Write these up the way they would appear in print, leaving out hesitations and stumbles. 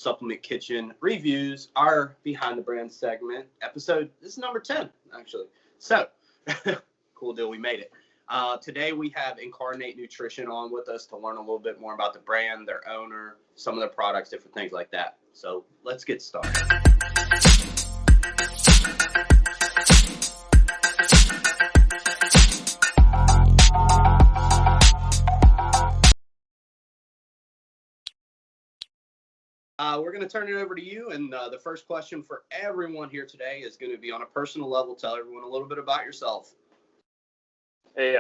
Supplement Kitchen reviews, our Behind the Brand segment. This is number 10, actually. So, cool deal, we made it. Today we have Incarnate Nutrition on with us to learn a little bit more about the brand, their owner, some of their products, different things like that. So, let's get started. We're going to turn it over to you, and the first question for everyone here today is going to be on a personal level. Tell everyone a little bit about yourself. Hey,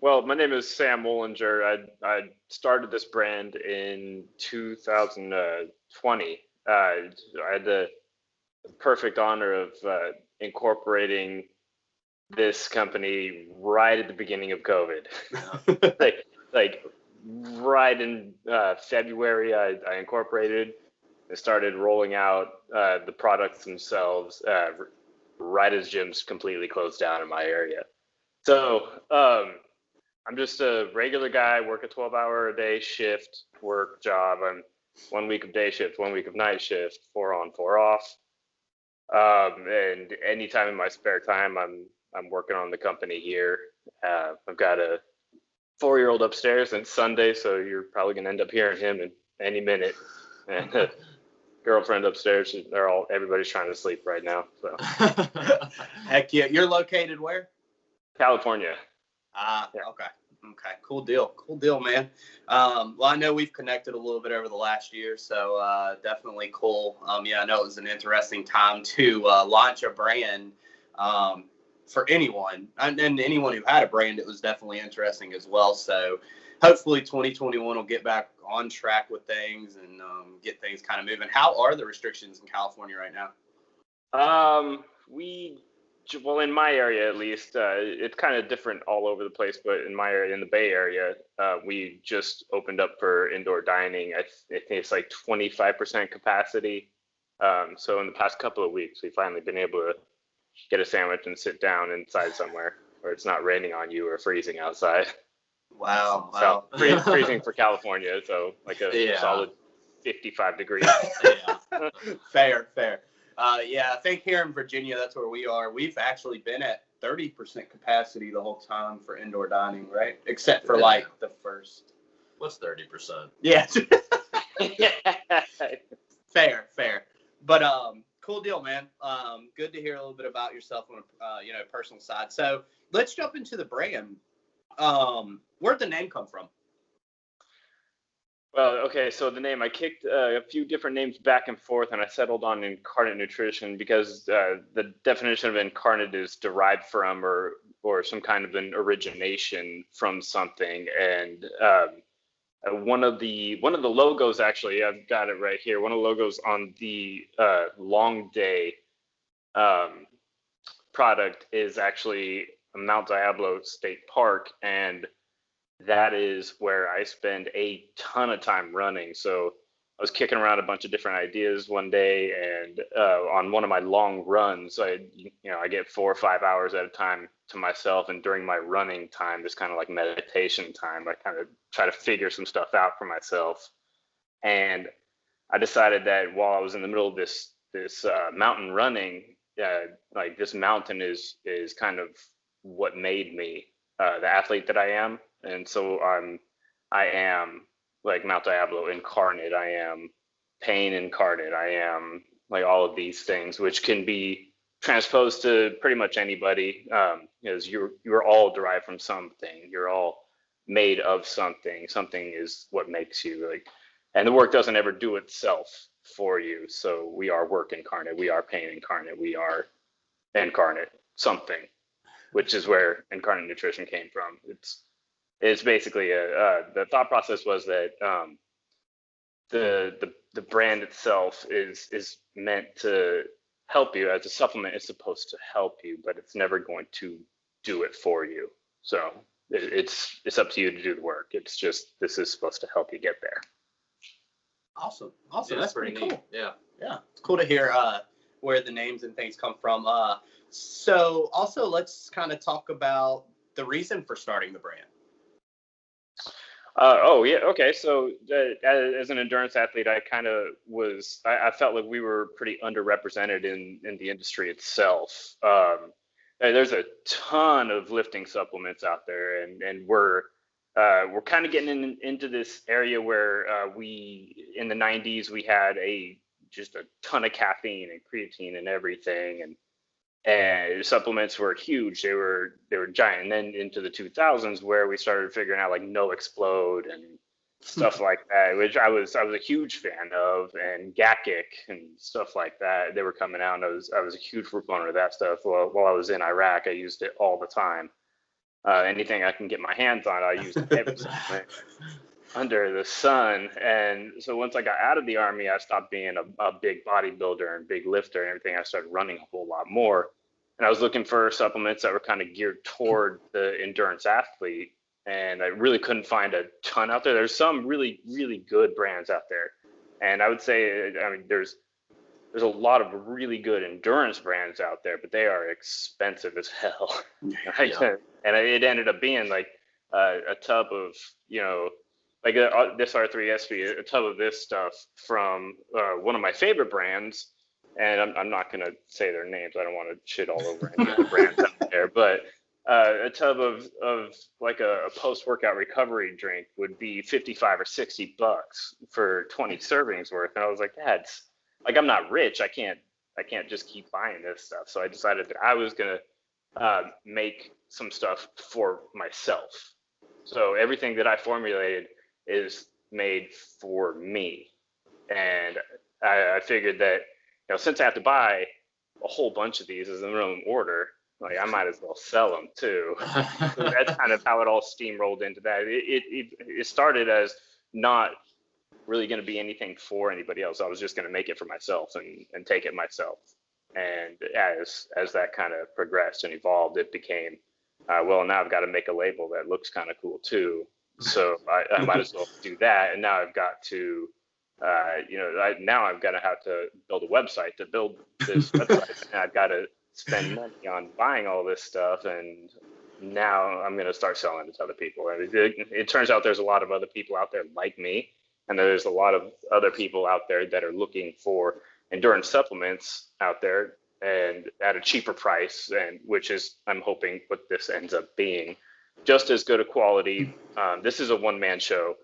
well, my name is Sam Mollinger. I started this brand in 2020. I had the perfect honor of incorporating this company right at the beginning of COVID. like right in February, I incorporated. I started rolling out the products themselves right as gyms completely closed down in my area. So I'm just a regular guy, work a 12-hour-a-day shift work job. I'm 1 week of day shift, 1 week of night shift, 4 on, 4 off. And anytime in my spare time, I'm working on the company here. I've got a 4-year-old upstairs, and it's Sunday, so you're probably gonna end up hearing him in any minute. And girlfriend upstairs, everybody's trying to sleep right now. So Heck yeah. You're located where? California. Yeah. Okay, cool deal, man. Well, I know we've connected a little bit over the last year, so definitely cool. Yeah, I know it was an interesting time to launch a brand for anyone, and anyone who had a brand. It was definitely interesting as well. So hopefully 2021 will get back on track with things and get things kind of moving. How are the restrictions in California right now? Well, in my area at least, it's kind of different all over the place, but in my area, in the Bay Area, we just opened up for indoor dining. I think it's like 25% capacity. So in the past couple of weeks, we've finally been able to get a sandwich and sit down inside somewhere where it's not raining on you or freezing outside. Wow. So freezing for California, so like a solid 55 degrees. Yeah. Fair. Yeah, I think here in Virginia, that's where we are. We've actually been at 30% capacity the whole time for indoor dining, right? Except for like the first. What's 30%? Yeah. Fair. But cool deal, man. Good to hear a little bit about yourself on a personal side. So let's jump into the brand. Where'd the name come from? Well, okay, so the name, I kicked a few different names back and forth, and I settled on Incarnate Nutrition because the definition of incarnate is derived from or some kind of an origination from something. And one of the logos, actually, I've got it right here. One of the logos on the Long Day product is actually Mount Diablo State Park, and that is where I spend a ton of time running. So I was kicking around a bunch of different ideas one day, and on one of my long runs, I get 4 or 5 hours at a time to myself, and during my running time, it's kind of like meditation time. I kind of try to figure some stuff out for myself, and I decided that while I was in the middle of this mountain running, like this mountain is kind of what made me the athlete that I am. And so I am like Mount Diablo incarnate. I am pain incarnate. I am like all of these things, which can be transposed to pretty much anybody. Because you're all derived from something. You're all made of something. Something is what makes you like. And the work doesn't ever do itself for you. So we are work incarnate. We are pain incarnate. We are incarnate something, which is where Incarnate Nutrition came from. It's basically the thought process was that the brand itself is meant to help you. As a supplement, it's supposed to help you, but it's never going to do it for you. So it's up to you to do the work. It's just, this is supposed to help you get there. Awesome. Yeah, that's pretty cool. Neat. Yeah. It's cool to hear where the names and things come from. So also let's kind of talk about the reason for starting the brand. Oh yeah, okay. So as an endurance athlete, I kind of was. I felt like we were pretty underrepresented in the industry itself. There's a ton of lifting supplements out there, and we're kind of getting into this area where we in the 90s we had just a ton of caffeine and creatine and everything, and supplements were huge. They were giant. And then into the 2000s, where we started figuring out like No Explode and stuff like that, which I was a huge fan of, and Gakic and stuff like that. They were coming out, and I was a huge proponent of that stuff. While I was in Iraq, I used it all the time. Anything I can get my hands on, I used every supplement under the sun. And so once I got out of the Army, I stopped being a big bodybuilder and big lifter and everything. I started running a whole lot more. And I was looking for supplements that were kind of geared toward the endurance athlete. And I really couldn't find a ton out there. There's some really, really good brands out there. And I would say, I mean, there's a lot of really good endurance brands out there, but they are expensive as hell. Right? Yeah. And it ended up being like a tub of, like this R3SP, a tub of this stuff from one of my favorite brands. And I'm not going to say their names. I don't want to shit all over any of the brands out there. But a tub of like a post-workout recovery drink would be $55 or $60 for 20 servings worth. And I was like, that's like, I'm not rich. I can't just keep buying this stuff. So I decided that I was going to make some stuff for myself. So everything that I formulated is made for me. And I figured that, since I have to buy a whole bunch of these as in their own order, like I might as well sell them too. So that's kind of how it all steamrolled into that. It started as not really going to be anything for anybody else. I was just going to make it for myself and take it myself. And as that kind of progressed and evolved, it became, well, now I've got to make a label that looks kind of cool too. So I might as well do that. And now I've got to, now I've got to have to build a website to build this website. And I've got to spend money on buying all this stuff. And now I'm going to start selling it to other people. And it turns out there's a lot of other people out there like me. And there's a lot of other people out there that are looking for endurance supplements out there and at a cheaper price, and which is, I'm hoping, what this ends up being, just as good a quality. This is a one-man show,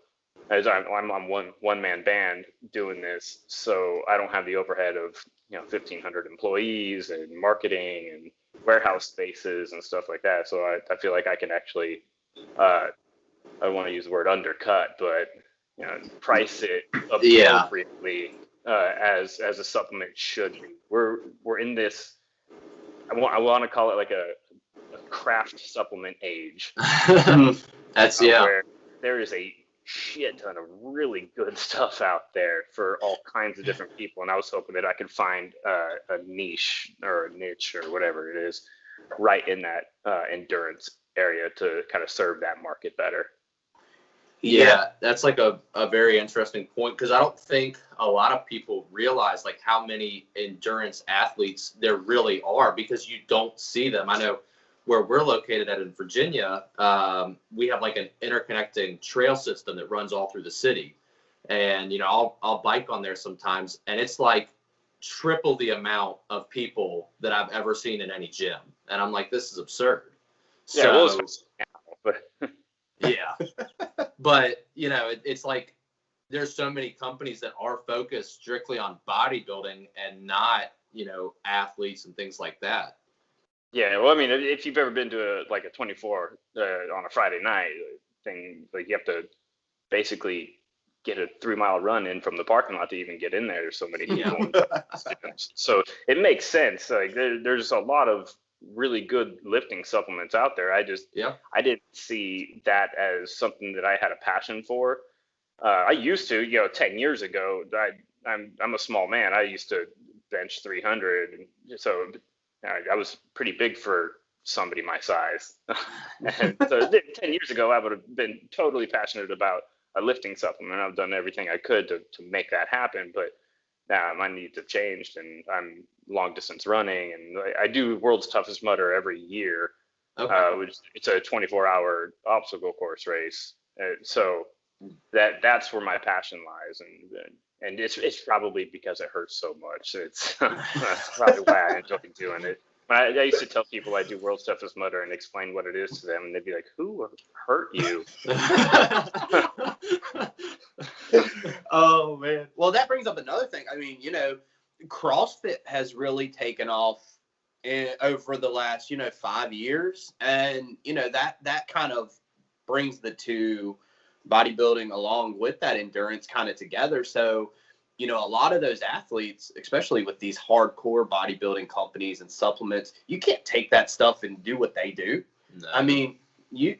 as I'm on one-man band doing this, so I don't have the overhead of 1,500 employees and marketing and warehouse spaces and stuff like that. So I feel like I can actually, I don't want to use the word undercut, but price it appropriately. As a supplement should be. We're in this. I want to call it like a craft supplement age. That's where there is a shit ton of really good stuff out there for all kinds of different people, and I was hoping that I could find a niche or a niche or whatever it is right in that endurance area to kind of serve that market better. Yeah, that's like a very interesting point, because I don't think a lot of people realize like how many endurance athletes there really are, because you don't see them. I know where we're located at in Virginia, we have like an interconnecting trail system that runs all through the city. And, I'll bike on there sometimes, and it's like triple the amount of people that I've ever seen in any gym. And I'm like, this is absurd. Yeah, yeah. But, it's like there's so many companies that are focused strictly on bodybuilding and not, athletes and things like that. Yeah, well, I mean, if you've ever been to a 24 on a Friday night thing, like you have to basically get a 3-mile run in from the parking lot to even get in there. There's so many people. So it makes sense. Like there's a lot of really good lifting supplements out there. I didn't see that as something that I had a passion for. I used to, 10 years ago, I'm a small man. I used to bench 300. So I was pretty big for somebody my size. And so 10 years ago, I would have been totally passionate about a lifting supplement. I've done everything I could to make that happen, but now my needs have changed, and I'm long distance running, and I do World's Toughest Mudder every year. Okay. Which it's a 24-hour obstacle course race. So that's where my passion lies, and it's probably because it hurts so much. It's that's probably why I enjoy doing it. I used to tell people I do world's toughest mudder and explain what it is to them, and they'd be like, "Who hurt you?" Oh man. Well, that brings up another thing. I mean, CrossFit has really taken off over the last 5 years, and that kind of brings the two, bodybuilding along with that endurance, kind of together. So a lot of those athletes, especially with these hardcore bodybuilding companies and supplements, you can't take that stuff and do what they do. No. I mean, you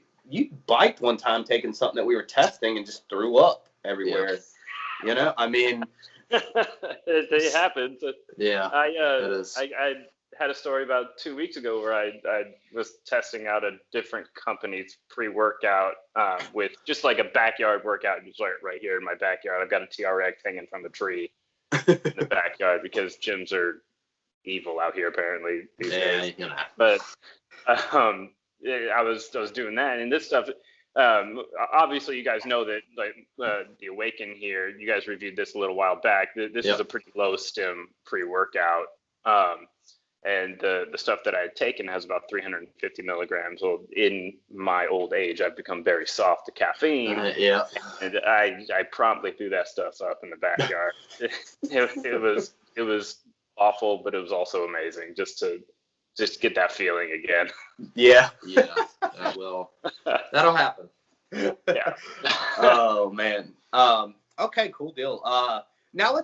biked one time taking something that we were testing and just threw up everywhere. Yeah. I mean, it happens. Yeah. I had a story about 2 weeks ago where I was testing out a different company's pre-workout with just like a backyard workout, just right here in my backyard. I've got a TRX hanging from a tree in the backyard because gyms are evil out here apparently these days. But I was doing that, and this stuff. Obviously, you guys know that the AWAKEN here. You guys reviewed this a little while back. This is a pretty low stim pre-workout. And the stuff that I had taken has about 350 milligrams. Well, in my old age, I've become very soft to caffeine. And I promptly threw that stuff up in the backyard. it was awful, but it was also amazing just to get that feeling again. Yeah, that will. That'll happen. Yeah. Oh man. Okay, cool deal. Now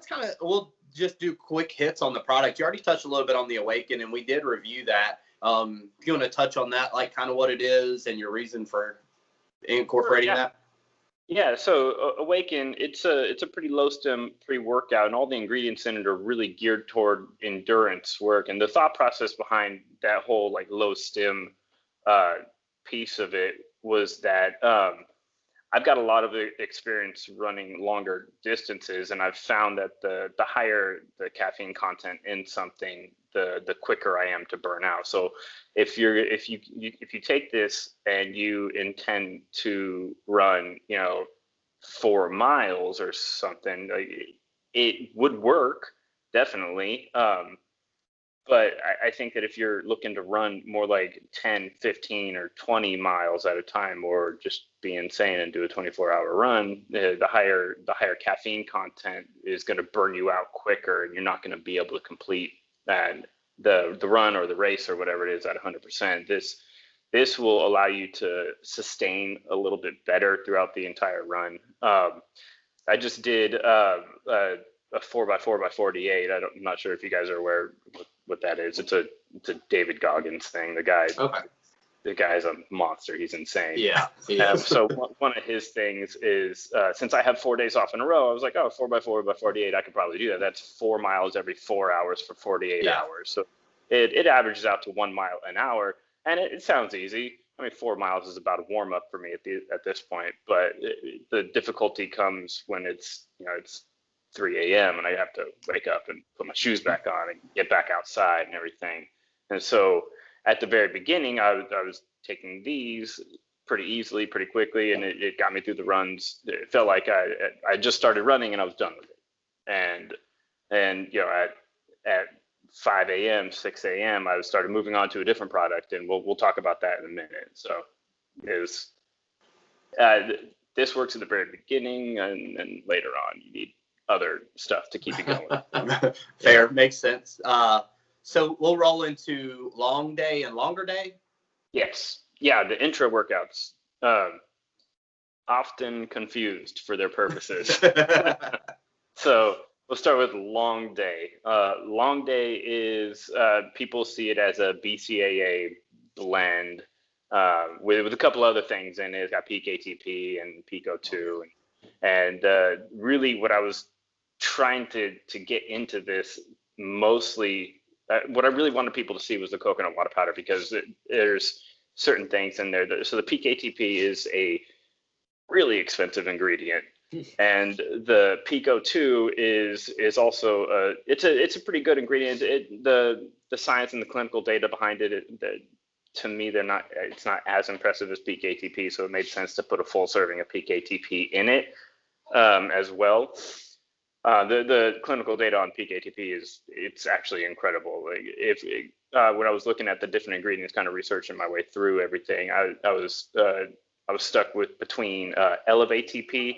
we'll just do quick hits on the product. You already touched a little bit on the AWAKEN, and we did review that. If you want to touch on that, like kind of what it is and your reason for incorporating that. Yeah, so AWAKEN, it's a pretty low stim pre-workout, and all the ingredients in it are really geared toward endurance work. And the thought process behind that whole like low stim piece of it was that I've got a lot of experience running longer distances, and I've found that the higher the caffeine content in something, the quicker I am to burn out. So if you take this and you intend to run 4 miles or something, it would work definitely. But I think that if you're looking to run more like 10, 15, or 20 miles at a time, or just be insane and do a 24-hour run, the higher caffeine content is going to burn you out quicker, and you're not going to be able to complete the run or the race or whatever it is at 100%. This will allow you to sustain a little bit better throughout the entire run. I just did a 4x4x48. I'm not sure if you guys are aware what that is. It's a David Goggins thing. The guy's a monster. He's insane. Yeah. So one of his things is since I have 4 days off in a row, I was like, 4x4x48, I could probably do that. That's 4 miles every 4 hours for 48 hours. So it averages out to 1 mile an hour, and it sounds easy. I mean, 4 miles is about a warm up for me at this point, but the difficulty comes when it's 3 a.m. and I have to wake up and put my shoes back on and get back outside and everything. And so at the very beginning, I was taking these pretty easily, pretty quickly, and it got me through the runs. It felt like I just started running and I was done with it. And at 5 a.m., 6 a.m., I started moving on to a different product, and we'll talk about that in a minute. So this works at the very beginning, and later on you need other stuff to keep you going. Fair, makes sense. So we'll roll into long day and longer day. Yes. Yeah, the intra workouts, often confused for their purposes. So we'll start with long day. Long day is, people see it as a BCAA blend with a couple other things in it. It's got peak ATP and peak O2. And really what I was trying to get into this mostly, what I really wanted people to see was the coconut water powder, because there's certain things in there. So the peak ATP is a really expensive ingredient, and the peak O2 is also it's a pretty good ingredient. The science and the clinical data behind it to me, it's not as impressive as peak ATP, so it made sense to put a full serving of peak ATP in it as well. The clinical data on peak ATP it's actually incredible. Like when I was looking at the different ingredients, kind of researching my way through everything, I was stuck with between ATP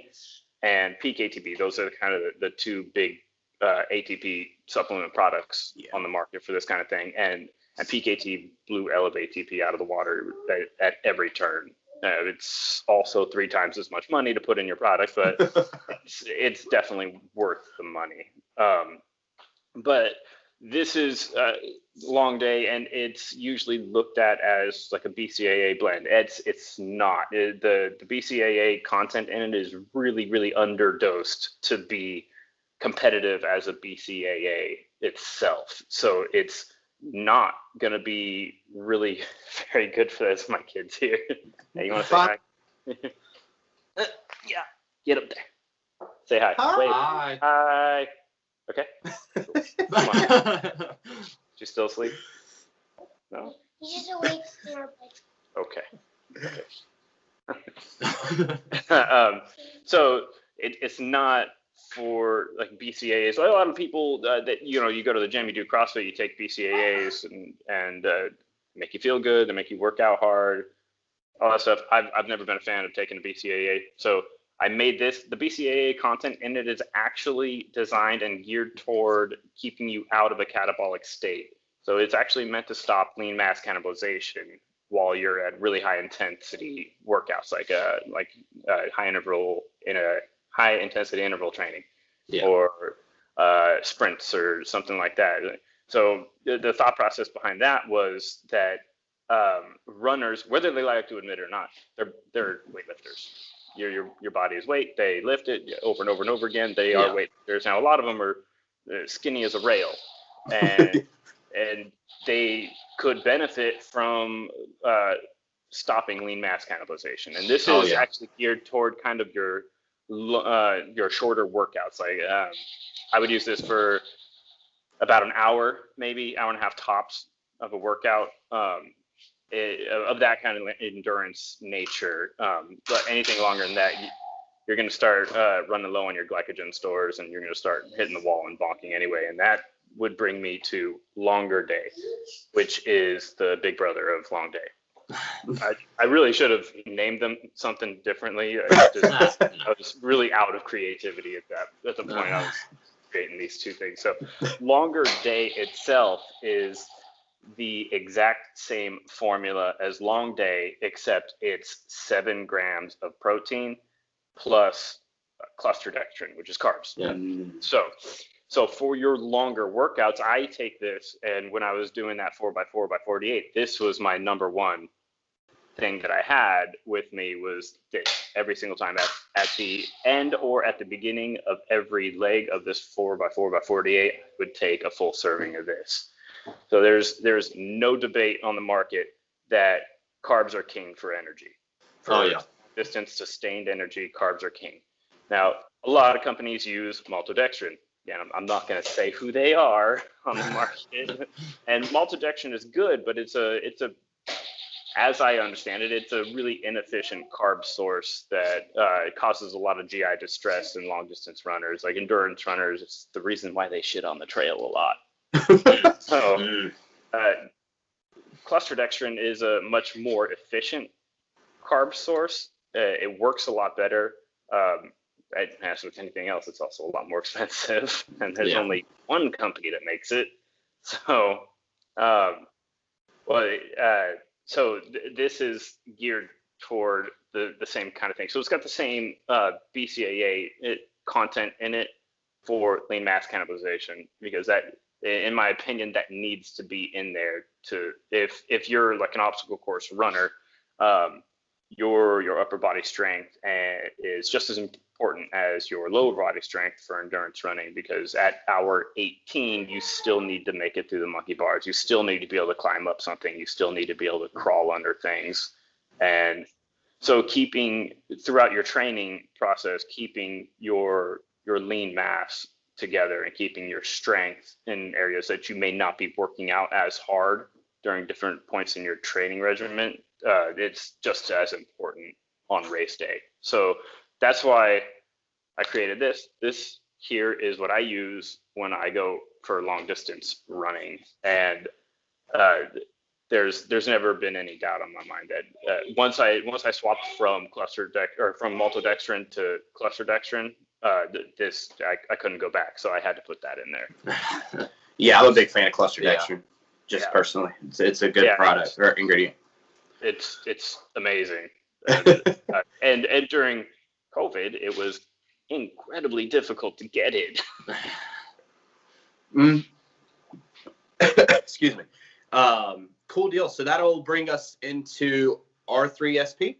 and peak ATP. Those are kind of the two big ATP supplement products on the market for this kind of thing, and peak ATP blew ATP out of the water at every turn. It's also 3 times as much money to put in your product, but it's definitely worth the money. But this is Long Day, and it's usually looked at as like a BCAA blend. It's not. The BCAA content in it is really, really underdosed to be competitive as a BCAA itself. So it's not going to be really very good for this. My kids here. Hey, you want to say hi? Yeah, get up there. Say hi. Hi. Wait. Hi. Okay. Come on. She's still asleep? No? He's just awake in our bed. Okay. So it's not for like BCAAs. A lot of people that you go to the gym, you do CrossFit, you take BCAAs and make you feel good, they make you work out hard, all that stuff. I've never been a fan of taking a BCAA, so I made this. The BCAA content in it is actually designed and geared toward keeping you out of a catabolic state. So it's actually meant to stop lean mass cannibalization while you're at really high intensity workouts, like high intensity interval training, or sprints or something like that. So the thought process behind that was that runners, whether they like to admit it or not, they're weightlifters. Your body is weight. They lift it over and over and over again. They are weightlifters. Now a lot of them are skinny as a rail, and and they could benefit from stopping lean mass cannibalization. And this is actually geared toward kind of your shorter workouts. Like I would use this for about an hour, maybe hour and a half tops of a workout, of that kind of endurance nature. But anything longer than that, you're going to start running low on your glycogen stores, and you're going to start hitting the wall and bonking anyway. And that would bring me to Longer Day, which is the big brother of Long Day. I really should have named them something differently. I was really out of creativity at the point I was creating these two things. So Longer Day itself is the exact same formula as Long Day, except it's 7 grams of protein plus cluster dextrin, which is carbs. So for your longer workouts, I take this, and when I was doing that 4x4x48, this was my number one thing that I had with me, was this. Every single time at the end or at the beginning of every leg of this 4x4x48, I would take a full serving of this. So there's no debate on the market that carbs are king for energy. For distance sustained energy, carbs are king. Now, a lot of companies use maltodextrin. I'm not going to say who they are on the market. And maltodextrin is good, but it's a as I understand it, it's a really inefficient carb source that it causes a lot of GI distress in long distance runners, like endurance runners. It's the reason why they shit on the trail a lot. So cluster dextrin is a much more efficient carb source. It works a lot well. As with anything else, it's also a lot more expensive, and there's only one company that makes it. So, this is geared toward the same kind of thing. So it's got the same BCAA content in it for lean mass cannibalization, because that, in my opinion, that needs to be in there to, if you're like an obstacle course runner, your upper body strength is just as important as your lower body strength for endurance running, because at hour 18, you still need to make it through the monkey bars. You still need to be able to climb up something. You still need to be able to crawl under things. And so throughout your training process, keeping your lean mass together and keeping your strength in areas that you may not be working out as hard during different points in your training regimen, it's just as important on race day. So that's why I created this. This here is what I use when I go for long distance running, and there's never been any doubt on my mind that once I swapped from maltodextrin to clusterdextrin, I couldn't go back, so I had to put that in there. Yeah, I'm a big fan of clusterdextrin, personally. It's a good product or ingredient. It's amazing, and during COVID, it was incredibly difficult to get it. Excuse me. Cool deal. So that'll bring us into R3SP.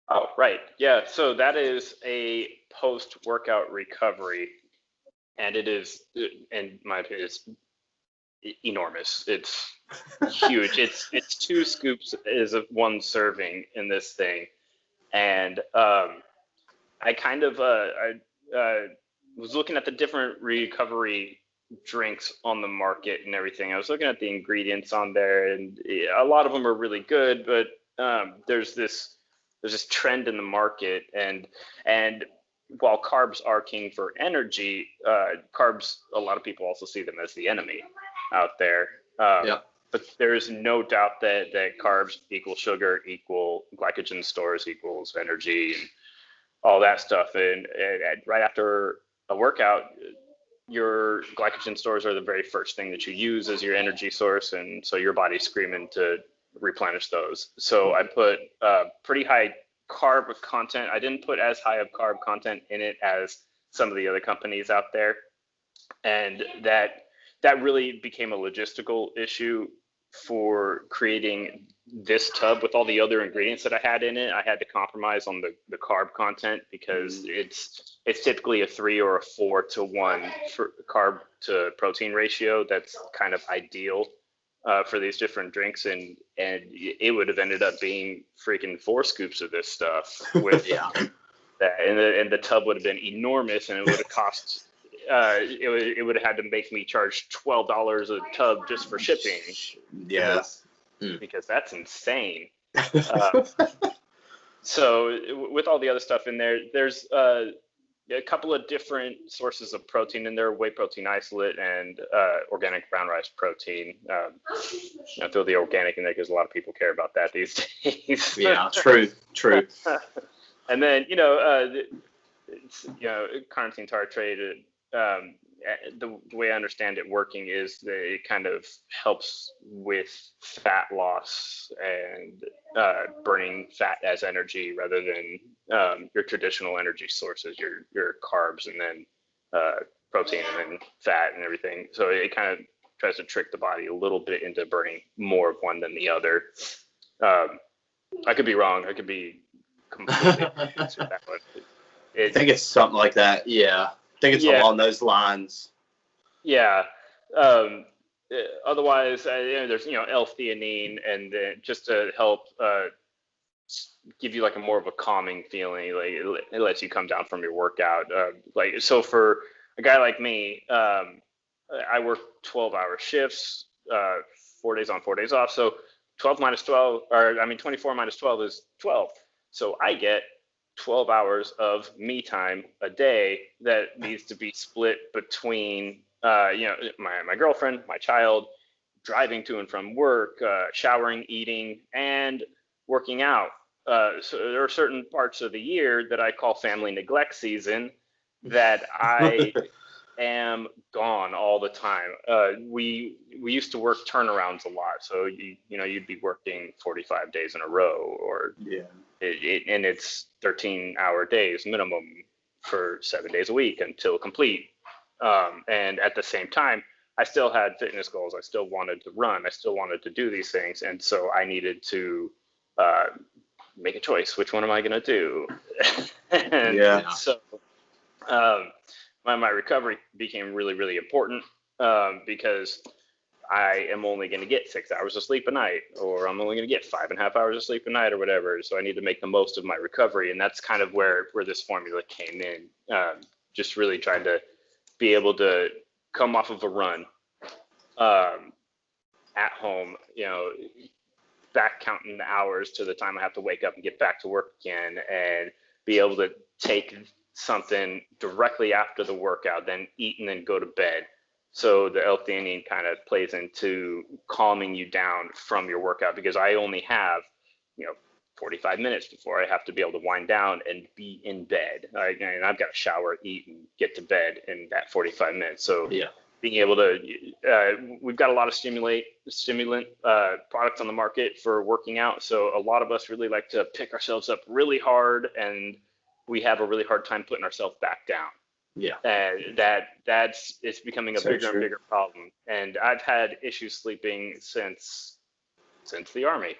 Oh, right. Yeah. So that is a post-workout recovery, and it is, in my opinion, it's enormous. It's huge. It's 2 scoops is of 1 serving in this thing, and I kind of was looking at the different recovery drinks on the market and everything. I was looking at the ingredients on there, and a lot of them are really good, but there's this trend in the market, and while carbs are king for energy, carbs, a lot of people also see them as the enemy out there. But there's no doubt that carbs equal sugar, equal glycogen stores, equals energy, and all that stuff. And right after a workout, your glycogen stores are the very first thing that you use as your energy source, and so your body's screaming to replenish those. So I put pretty high carb content. I didn't put as high of carb content in it as some of the other companies out there, and that really became a logistical issue for creating this tub with all the other ingredients that I had in it. I had to compromise on the carb content because it's typically a 3 or a 4 to 1 for carb to protein ratio. That's kind of ideal for these different drinks, and it would have ended up being freaking 4 scoops of this stuff with that, and the tub would have been enormous, and it would have cost it would have had to make me charge $12 a tub just for shipping. Yes. Because that's insane. So with all the other stuff in there, there's a couple of different sources of protein in there: whey protein isolate and organic brown rice protein. Throw the organic in there because a lot of people care about that these days. Yeah, true. And then carnitine tartrate. The way I understand it working is that it kind of helps with fat loss and burning fat as energy rather than your traditional energy sources, your carbs and then protein and then fat and everything. So it kind of tries to trick the body a little bit into burning more of one than the other. I could be wrong. I could be completely that one. I think it's something like that. Yeah. I think it's along those lines. Yeah. Otherwise, there's L-theanine, and just to help give you like a more of a calming feeling, like it lets you come down from your workout. So for a guy like me, I work 12-hour shifts, 4 days on, 4 days off. So 24 minus 12 is 12. So I get 12 hours of me time a day that needs to be split between my girlfriend, my child, driving to and from work, showering, eating, and working out. So there are certain parts of the year that I call family neglect season that I am gone all the time. We used to work turnarounds a lot, so you'd be working 45 days in a row, or and it's 13-hour days minimum for 7 days a week until complete. And at the same time, I still had fitness goals. I still wanted to run. I still wanted to do these things, and so I needed to make a choice. Which one am I going to do? So my recovery became really, really important because I am only going to get 6 hours of sleep a night, or I'm only going to get 5.5 hours of sleep a night, or whatever. So I need to make the most of my recovery, and that's kind of where this formula came in. Just really trying to be able to come off of a run at home, back counting the hours to the time I have to wake up and get back to work again, and be able to take something directly after the workout, then eat and then go to bed. So the L-theanine kind of plays into calming you down from your workout, because I only have, 45 minutes before I have to be able to wind down and be in bed. And I've got to shower, eat, and get to bed in that 45 minutes. So being able to, we've got a lot of stimulant products on the market for working out. So a lot of us really like to pick ourselves up really hard, and we have a really hard time putting ourselves back down. Yeah. And it's becoming a bigger and bigger problem. And I've had issues sleeping since the Army.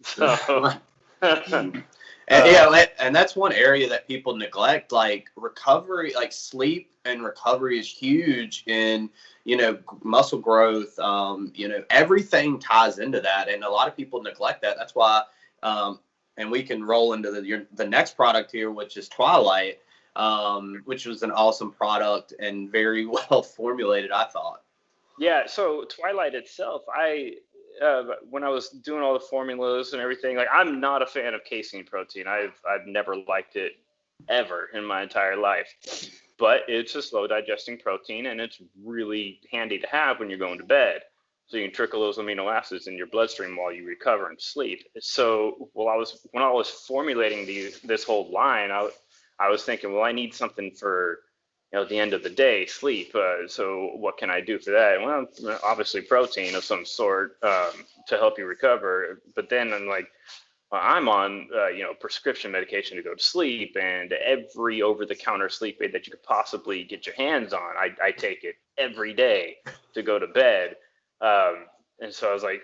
So. And that's one area that people neglect. Like recovery, like sleep and recovery is huge in, muscle growth. Everything ties into that, and a lot of people neglect that. That's why, and we can roll into the next product here, which is TWILIGHT, which was an awesome product and very well formulated, I thought. Yeah. So TWILIGHT itself, when I was doing all the formulas and everything, like, I'm not a fan of casein protein. I've never liked it ever in my entire life, but it's a slow digesting protein, and it's really handy to have when you're going to bed. So you can trickle those amino acids in your bloodstream while you recover and sleep. So when I was formulating this whole line, I was thinking, well, I need something for the end of the day, sleep. So what can I do for that? Well, obviously protein of some sort to help you recover. But then I'm like, well, I'm on prescription medication to go to sleep, and every over-the-counter sleep aid that you could possibly get your hands on, I take it every day to go to bed. And so I was like,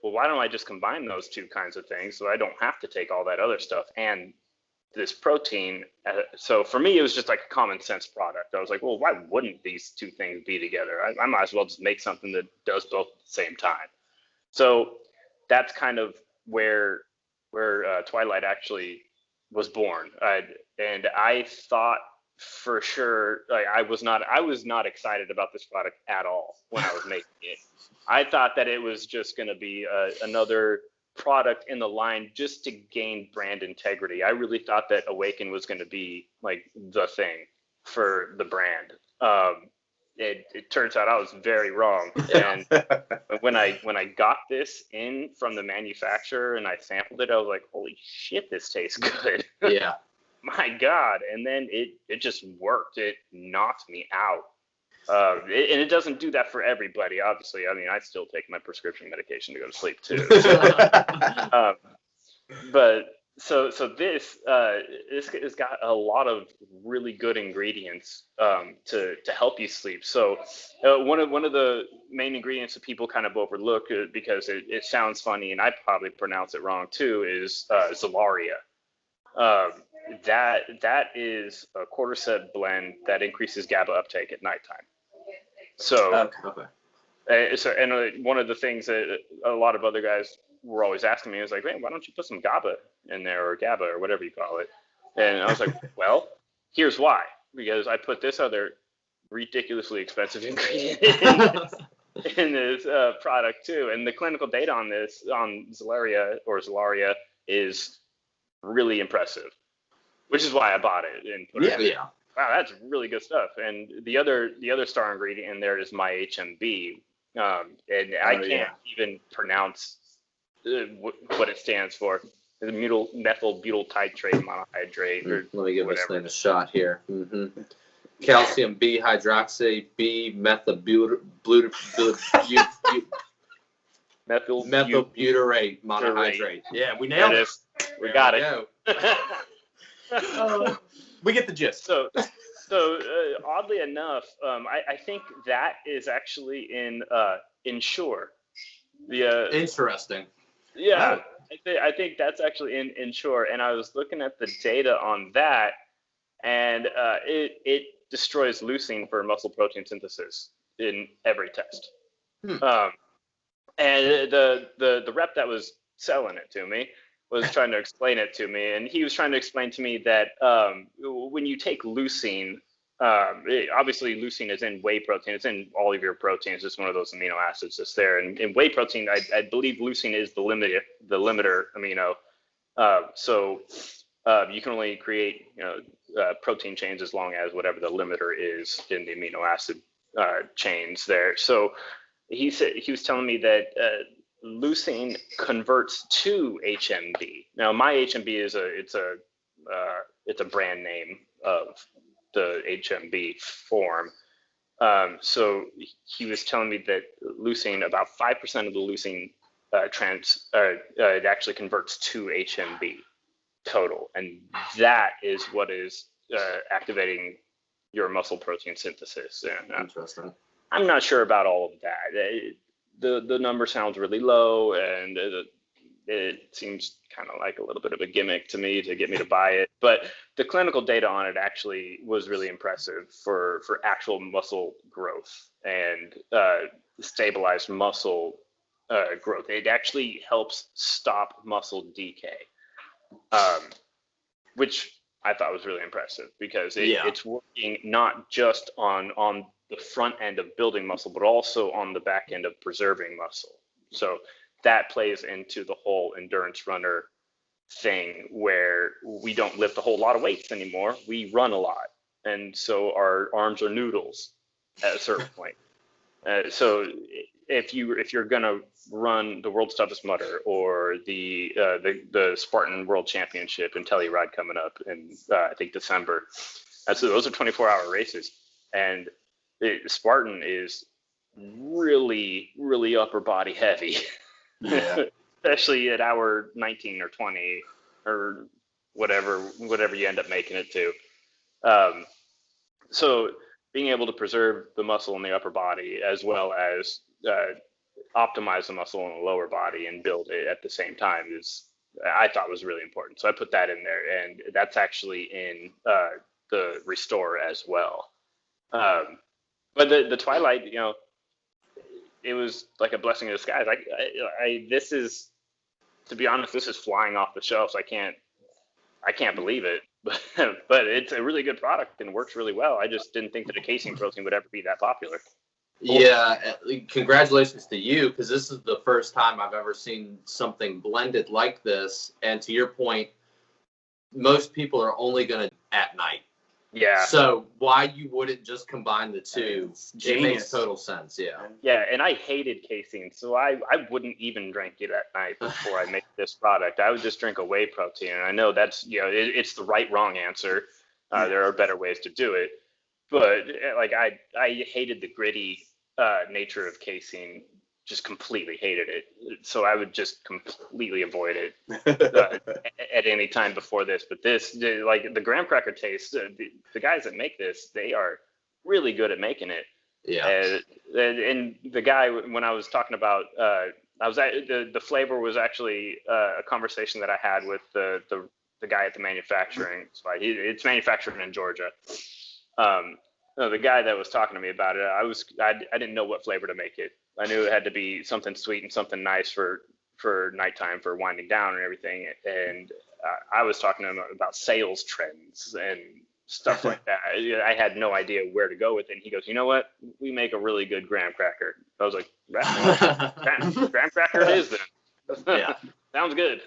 well, why don't I just combine those two kinds of things so I don't have to take all that other stuff and this protein. So for me, it was just like a common sense product. I was like, well, why wouldn't these two things be together? I might as well just make something that does both at the same time. So that's kind of where TWILIGHT actually was born. And I thought for sure, like, I was not excited about this product at all when I was making it. I thought that it was just going to be another product in the line just to gain brand integrity. I really thought that AWAKEN was going to be like the thing for the brand. It turns out I was very wrong. And when I got this in from the manufacturer and I sampled it, I was like, holy shit, this tastes good. Yeah. My God. And then it just worked. It knocked me out. And it doesn't do that for everybody, obviously. I mean, I still take my prescription medication to go to sleep too. But so this has got a lot of really good ingredients to help you sleep. So one of the main ingredients that people kind of overlook because it sounds funny, and I probably pronounce it wrong too, is Zolaria. That is a cordyceps blend that increases GABA uptake at nighttime. So, one of the things that a lot of other guys were always asking me is like, man, why don't you put some GABA in there, or GABA, or whatever you call it? And I was like, well, here's why. Because I put this other ridiculously expensive ingredient in this product too. And the clinical data on this, on Zolaria, is really impressive, which is why I bought it and put it in. Yeah. Wow, that's really good stuff. And the other star ingredient in there is my HMB, and I can't even pronounce what it stands for. The methyl butyl titrate monohydrate. Let me give this thing a shot here. Calcium B hydroxy B methylbutyrate monohydrate. Yeah, we nailed it. We got it. We get the gist. So oddly enough, I think that is actually in Ensure. Interesting. Yeah, I think that's actually in Ensure, and I was looking at the data on that, and it destroys leucine for muscle protein synthesis in every test. And the rep that was selling it to me was trying to explain it to me, and he was trying to explain to me that when you take leucine, obviously leucine is in whey protein. It's in all of your proteins. It's one of those amino acids that's there. And in whey protein, I believe leucine is the limiter amino. So you can only create protein chains as long as whatever the limiter is in the amino acid chains there. So he was telling me that leucine converts to HMB. Now my HMB is it's a brand name of the HMB form. So he was telling me that leucine, about 5% of the leucine it actually converts to HMB total, and that is what is activating your muscle protein synthesis. And, Interesting. I'm not sure about all of that. The number sounds really low, and it seems kind of like a little bit of a gimmick to me to get me to buy it. But the clinical data on it actually was really impressive for actual muscle growth and stabilized muscle growth. It actually helps stop muscle decay, which I thought was really impressive because it's working not just on the front end of building muscle, but also on the back end of preserving muscle. So that plays into the whole endurance runner thing where we don't lift a whole lot of weights anymore. We run a lot. And so our arms are noodles at a certain point. So if you're gonna run the World's Toughest Mudder or the Spartan World Championship in Telluride coming up in I think December, so those are 24-hour races, and Spartan is really upper body heavy, especially at hour 19 or 20 or whatever you end up making it to. So being able to preserve the muscle in the upper body as well as optimize the muscle in the lower body and build it at the same time I thought was really important. So I put that in there, and that's actually in the Restore as well. But the Twilight, it was like a blessing in disguise. This is, to be honest, this is flying off the shelves. I can't believe it, but it's a really good product and works really well. I just didn't think that a casein protein would ever be that popular. Yeah, congratulations to you, because this is the first time I've ever seen something blended like this. And to your point, most people are only going to at night. Yeah. So why you wouldn't just combine the two? It makes Genius. total sense. Yeah. Yeah, and I hated casein, so I wouldn't even drink it at night before I make this product. I would just drink a whey protein, and I know that's it's the wrong answer. There are better ways to do it, but like I hated the gritty nature of casein. Just completely hated it. So I would just completely avoid it at any time before this. But this, like the graham cracker taste, the guys that make this, they are really good at making it. Yeah. And the guy, when I was talking about, the flavor was actually a conversation that I had with the guy at the manufacturing site. It's manufactured in Georgia. The guy that was talking to me about it, I didn't know what flavor to make it. I knew it had to be something sweet and something nice for nighttime, for winding down and everything. And I was talking to him about sales trends and stuff like that. I had no idea where to go with it. And he goes, "You know what? We make a really good graham cracker." I was like, graham cracker it is then. Yeah. Sounds good.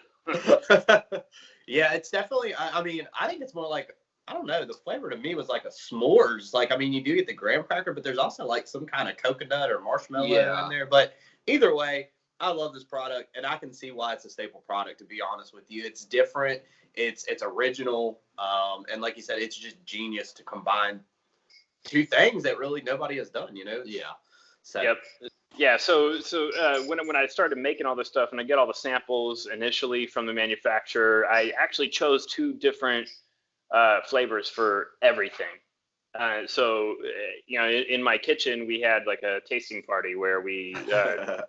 Yeah, it's definitely, I mean, I think it's more like, I don't know, the flavor to me was like a s'mores. Like, I mean, you do get the graham cracker, but there's also like some kind of coconut or marshmallow in there. But either way, I love this product, and I can see why it's a staple product, to be honest with you. It's different, it's original, and like you said, it's just genius to combine two things that really nobody has done, Yeah. So. Yep. Yeah, so when I started making all this stuff and I get all the samples initially from the manufacturer, I actually chose two different flavors for everything. So in my kitchen, we had like a tasting party where we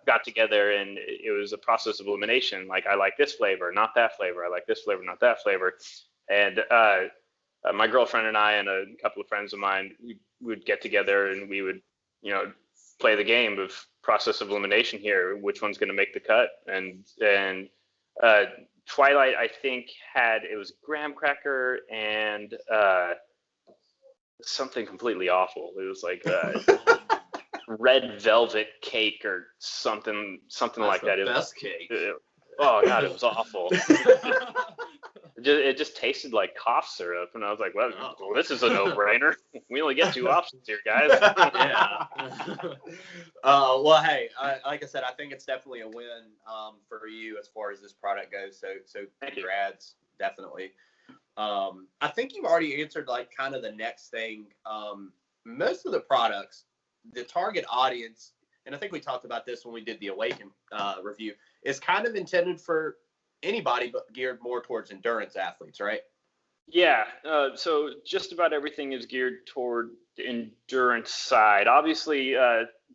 got together, and it was a process of elimination. Like, I like this flavor, not that flavor. I like this flavor, not that flavor. And my girlfriend and I and a couple of friends of mine, we would get together and we would, play the game of process of elimination here. Which one's going to make the cut? And Twilight, I think, it was graham cracker and something completely awful. It was like red velvet cake or something like that. That's the best cake. Oh God, it was awful. It just tasted like cough syrup, and I was like, well, this is a no-brainer. We only get 2 options here, guys. Yeah. Well, hey, like I said, I think it's definitely a win for you as far as this product goes. So congrats, definitely. I think you've already answered like kind of the next thing. Most of the products, the target audience, and I think we talked about this when we did the AWAKEN review, is kind of intended for anybody but geared more towards endurance athletes, right? Yeah, so just about everything is geared toward the endurance side. Obviously,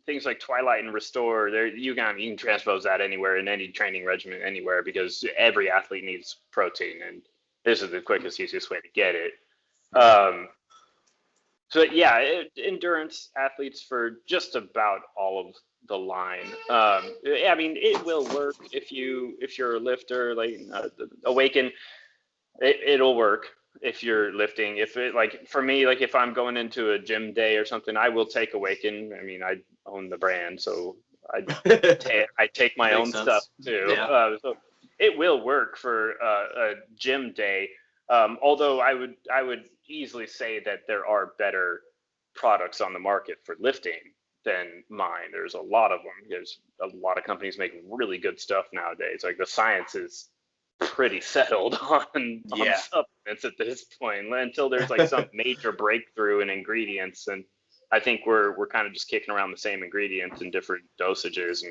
things like Twilight and Restore, you can transpose that anywhere in any training regimen anywhere, because every athlete needs protein, and this is the quickest, easiest way to get it. So yeah, endurance athletes for just about all of the line. I mean, it will work if you're a lifter. Like AWAKEN, it'll work if you're lifting. If it, like for me, like if I'm going into a gym day or something, I will take AWAKEN. I mean, I own the brand, so I take my own stuff too. Yeah. So it will work for a gym day. Although I would easily say that there are better products on the market for lifting than mine. There's a lot of them. There's a lot of companies making really good stuff nowadays. Like the science is pretty settled on supplements at this point, until there's like some major breakthrough in ingredients. And I think we're kind of just kicking around the same ingredients in different dosages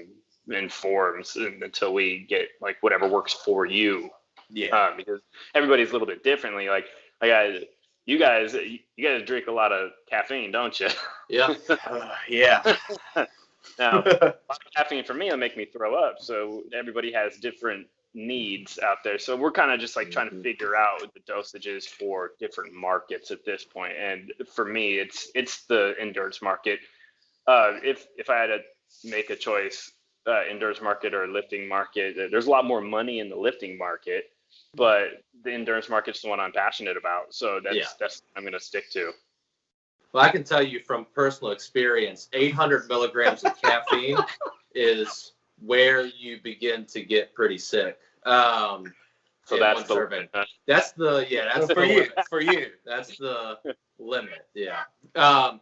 and forms until we get like whatever works for you. Yeah. Because everybody's a little bit differently. Like you guys drink a lot of caffeine, don't you? Yeah. Yeah. Now, a lot of caffeine for me will make me throw up. So everybody has different needs out there. So we're kind of just like trying to figure out the dosages for different markets at this point. And for me, it's the endurance market. If I had to make a choice, endurance market or lifting market, there's a lot more money in the lifting market, but the endurance market's the one I'm passionate about. So that's what I'm going to stick to. Well, I can tell you from personal experience, 800 milligrams of caffeine is where you begin to get pretty sick. So that's the limit. That's for you. For you, that's the limit. Yeah. But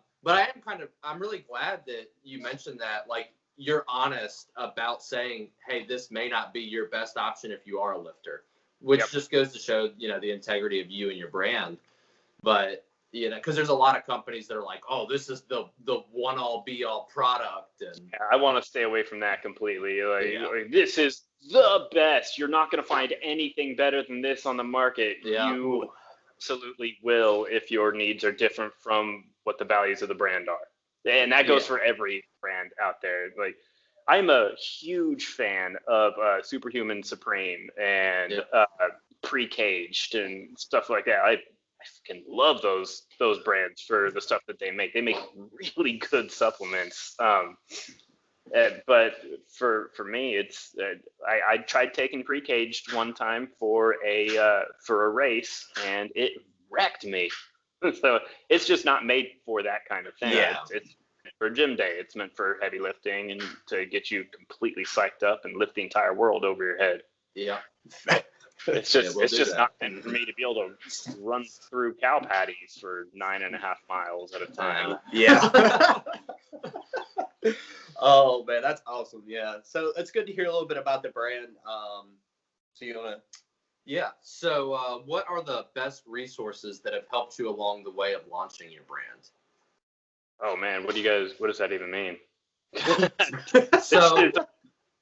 I'm really glad that you mentioned that. Like, you're honest about saying, hey, this may not be your best option if you are a lifter, which just goes to show, the integrity of you and your brand. But, because there's a lot of companies that are like, oh, this is the one all be all product. And I want to stay away from that completely. Like, this is the best. You're not going to find anything better than this on the market. Yeah. You absolutely will if your needs are different from what the values of the brand are. And that goes for every brand out there. Like, I'm a huge fan of Superhuman Supreme and Pre-Caged and stuff like that. I fucking love those brands for the stuff that they make. They make really good supplements. But for me, it's I tried taking Pre-Caged one time for a race, and it wrecked me. So it's just not made for that kind of thing. Yeah. It's for a gym day. It's meant for heavy lifting and to get you completely psyched up and lift the entire world over your head. Yeah. It's just not meant for me to be able to run through cow patties for 9.5 miles at a time. Yeah. Oh man, that's awesome. Yeah. So it's good to hear a little bit about the brand. So you wanna? Yeah. So what are the best resources that have helped you along the way of launching your brand? Oh man, what does that even mean? So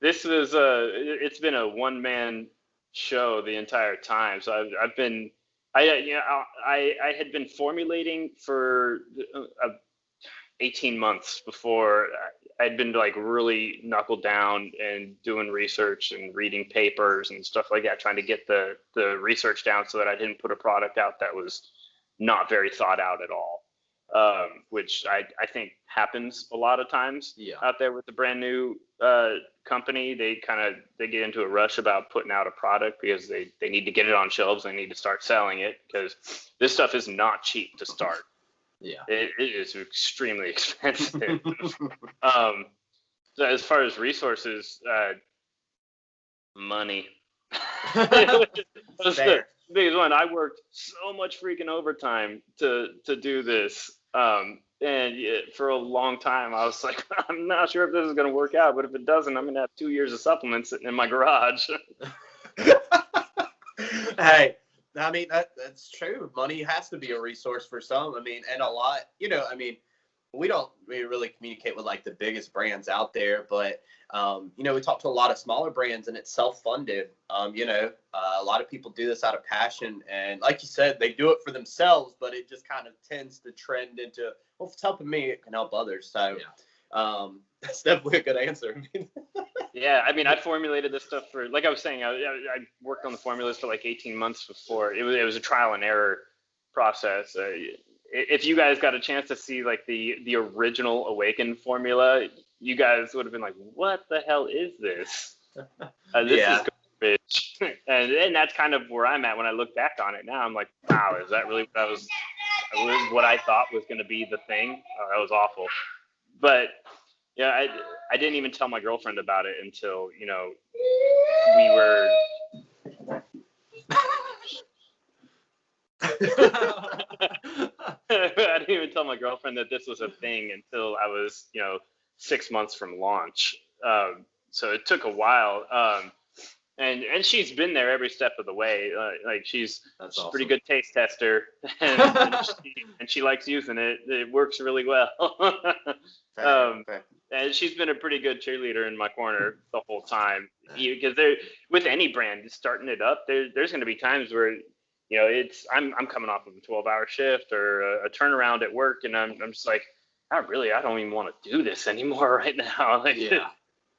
this was it's been a one-man show the entire time. So I had been formulating for 18 months before. I'd been like really knuckled down and doing research and reading papers and stuff like that, trying to get the research down so that I didn't put a product out that was not very thought out at all. Which I think happens a lot of times out there with the brand new company. They get into a rush about putting out a product because they need to get it on shelves. They need to start selling it because this stuff is not cheap to start. Yeah. It is extremely expensive. So as far as resources, money. That's the biggest one. I worked so much freaking overtime to do this. And for a long time, I was like, I'm not sure if this is going to work out, but if it doesn't, I'm going to have 2 years of supplements sitting in my garage. Hey, I mean, that's true. Money has to be a resource for some. I mean, and a lot, I mean, we really communicate with like the biggest brands out there, but, we talk to a lot of smaller brands and it's self-funded. A lot of people do this out of passion. And like you said, they do it for themselves, but it just kind of tends to trend into, well, if it's helping me, it can help others. So that's definitely a good answer. Yeah, I mean, I formulated this stuff for, like I was saying, I worked on the formulas for like 18 months before. It was a trial and error process. If you guys got a chance to see like the original AWAKEN formula, you guys would have been like, what the hell is this? This is garbage. and that's kind of where I'm at when I look back on it now. I'm like, wow, is that really what I thought was going to be the thing? Oh, that was awful. But yeah, I didn't even tell my girlfriend about it until, we were. I didn't even tell my girlfriend that this was a thing until I was, 6 months from launch. So it took a while. And she's been there every step of the way. She's a pretty good taste tester, and she likes using it. It works really well. And she's been a pretty good cheerleader in my corner the whole time. Because with any brand starting it up, there's going to be times where I'm coming off of a 12-hour shift or a turnaround at work, and I'm just like, I don't even want to do this anymore right now.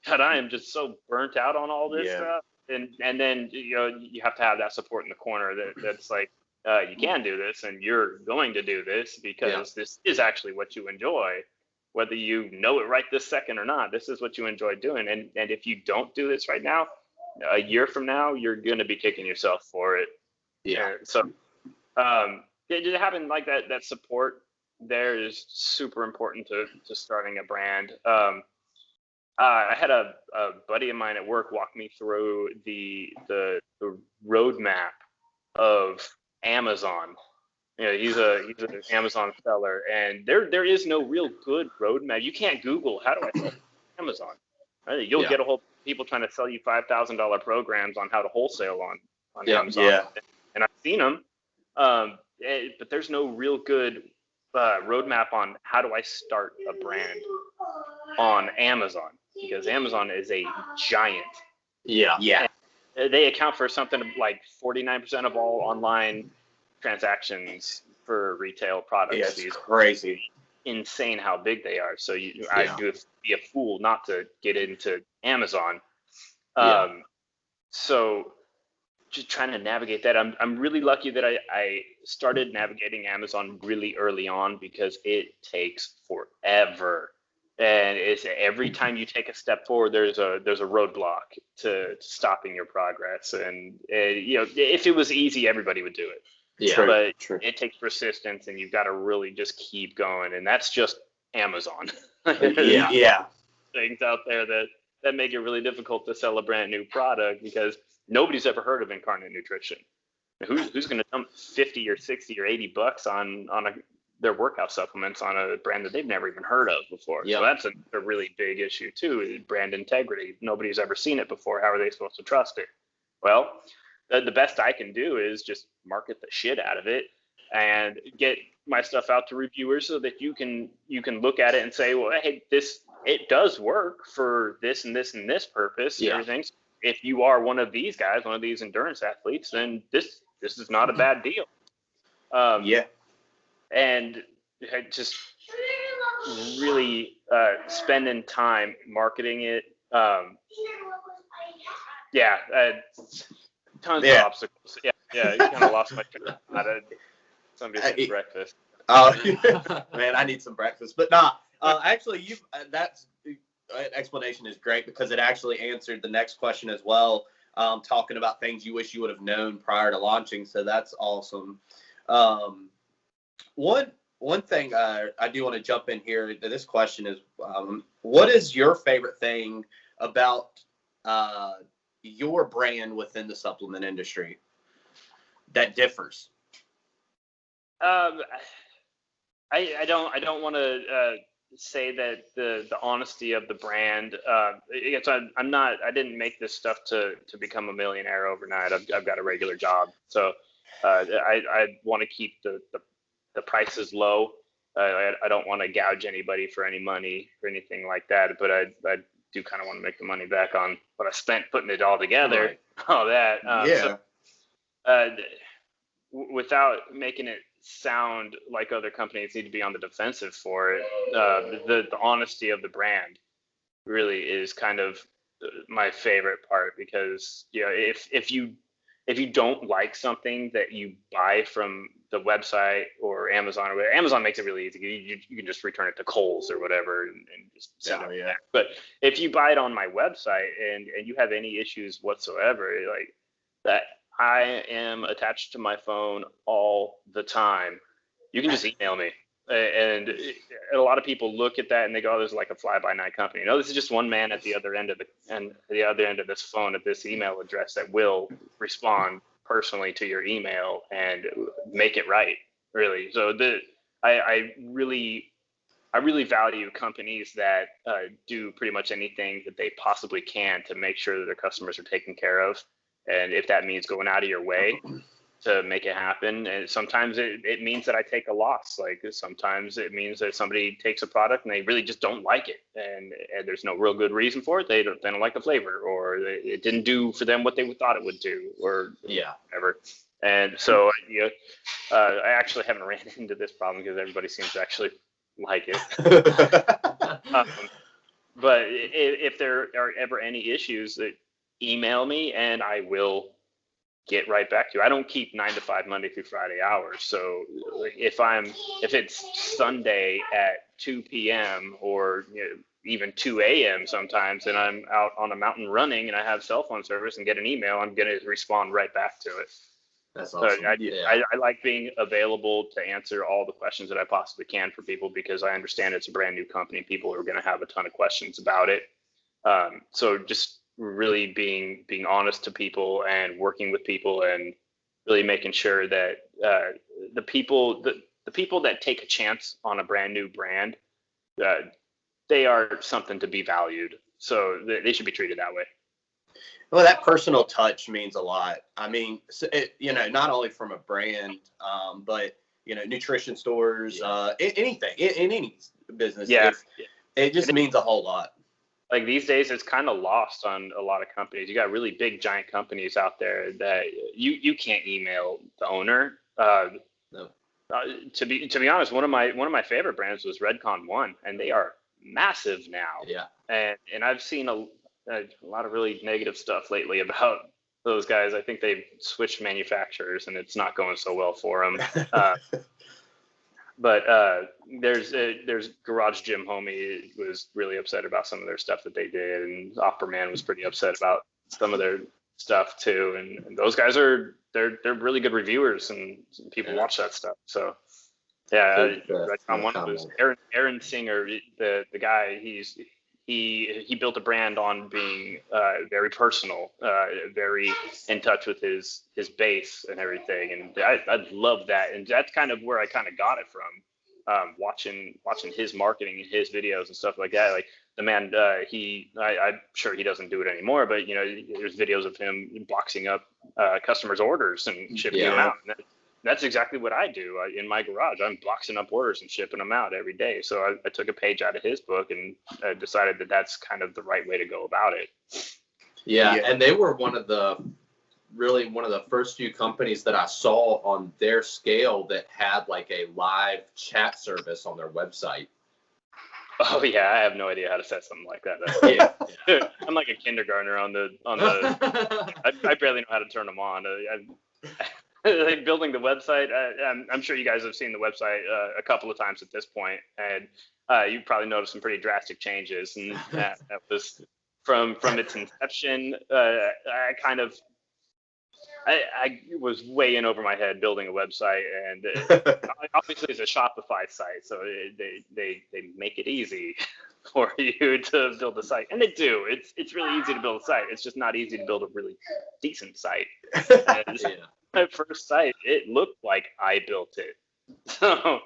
God, I am just so burnt out on all this stuff. And then you have to have that support in the corner that's like, you can do this, and you're going to do this because this is actually what you enjoy, whether you know it right this second or not. This is what you enjoy doing, and if you don't do this right now, a year from now, you're going to be kicking yourself for it. So having like that support there is super important to starting a brand. I had a buddy of mine at work walk me through the roadmap of Amazon. He's an Amazon seller, and there is no real good roadmap. You can't Google how do I sell Amazon. You'll get a whole people trying to sell you $5,000 programs on how to wholesale on Amazon. And I've seen them, but there's no real good roadmap on how do I start a brand on Amazon, because Amazon is a giant. Yeah. They account for something like 49% of all online transactions for retail products. Yeah, it's crazy. Insane how big they are. So I'd be a fool not to get into Amazon. So just trying to navigate that. I'm really lucky that I started navigating Amazon really early on, because it takes forever. And it's every time you take a step forward, there's a roadblock to stopping your progress. And if it was easy, everybody would do it. But it takes persistence, and you've got to really just keep going. And that's just Amazon. Things out there that make it really difficult to sell a brand new product, because nobody's ever heard of Incarnate Nutrition. Who's going to dump 50 or 60 or 80 bucks on their workout supplements on a brand that they've never even heard of before? So that's a really big issue too, is brand integrity. Nobody's ever seen it before. How are they supposed to trust it? Well, the best I can do is just market the shit out of it and get my stuff out to reviewers, so that you can look at it and say, well, hey, it does work for this and this and this purpose and everything. So if you are one of these guys, one of these endurance athletes, then this is not a bad deal. And just really spending time marketing it. Tons of obstacles. You kind of lost my train of thought. Somebody said breakfast. Oh, man, I need some breakfast. But actually, that explanation is great, because it actually answered the next question as well, talking about things you wish you would have known prior to launching. So that's awesome. One one thing I do want to jump in here. This question is, what is your favorite thing about your brand within the supplement industry that differs? I don't want to say that the honesty of the brand. I didn't make this stuff to become a millionaire overnight. I've got a regular job, so I want to keep the prices low. I don't want to gouge anybody for any money or anything like that, but I do kind of want to make the money back on what I spent putting it all together. Right. All that. Yeah. So, without making it sound like other companies need to be on the defensive for it, the honesty of the brand really is kind of my favorite part, because if you don't like something that you buy from the website or Amazon, or whatever, Amazon makes it really easy. You can just return it to Kohl's or whatever and just send it back. But if you buy it on my website and you have any issues whatsoever, like that, I am attached to my phone all the time. You can just email me. And a lot of people look at that and they go, "Oh, there's like a fly-by-night company." No, this is just one man at the other end of this phone at this email address that will respond personally to your email and make it right, really. So I really value companies that do pretty much anything that they possibly can to make sure that their customers are taken care of. And if that means going out of your way to make it happen, and sometimes it means that I take a loss. Like sometimes it means that somebody takes a product and they really just don't like it, and there's no real good reason for it. They don't like the flavor, or it didn't do for them what they thought it would do, or whatever. And so I actually haven't ran into this problem because everybody seems to actually like it. But if there are ever any issues, email me and I will get right back to you. I don't keep 9 to 5 Monday through Friday hours. So if it's Sunday at 2 p.m. or even 2 a.m. sometimes, and I'm out on a mountain running and I have cell phone service and get an email, I'm going to respond right back to it. That's awesome. So I like being available to answer all the questions that I possibly can for people, because I understand it's a brand new company. People are going to have a ton of questions about it. So just really being honest to people and working with people and really making sure that the people that take a chance on a brand new brand, they are something to be valued. So they should be treated that way. Well, that personal touch means a lot. I mean, not only from a brand, but nutrition stores, anything in any business. Yeah, it just means a whole lot. Like these days, it's kind of lost on a lot of companies. You got really big, giant companies out there that you can't email the owner. No. To be honest, one of my favorite brands was Redcon One, and they are massive now. Yeah. And I've seen a lot of really negative stuff lately about those guys. I think they've switched manufacturers, and it's not going so well for them. But there's Garage Gym Homie was really upset about some of their stuff that they did, and Opperman was pretty upset about some of their stuff too. And those guys they're really good reviewers, and people watch that stuff. So on one of those, Aaron Singer, the guy, he built a brand on being very personal, very in touch with his base and everything, and I love that, and that's kind of where I kind of got it from, watching his marketing and his videos and stuff like that. Like the man, I'm sure he doesn't do it anymore, but there's videos of him boxing up customers' orders and shipping them out. And that's exactly what I do in my garage. I'm boxing up orders and shipping them out every day. So I took a page out of his book and decided that that's kind of the right way to go about it. Yeah, and they were one of the first few companies that I saw on their scale that had like a live chat service on their website. Oh yeah, I have no idea how to set something like that. I'm like a kindergartner on the. I barely know how to turn them on. Like building the website, I'm sure you guys have seen the website a couple of times at this point, and you probably noticed some pretty drastic changes. And that was from its inception. I kind of I was way in over my head building a website, and obviously it's a Shopify site, so they make it easy for you to build a site, and they do. It's really easy to build a site. It's just not easy to build a really decent site. And my first site, it looked like I built it. So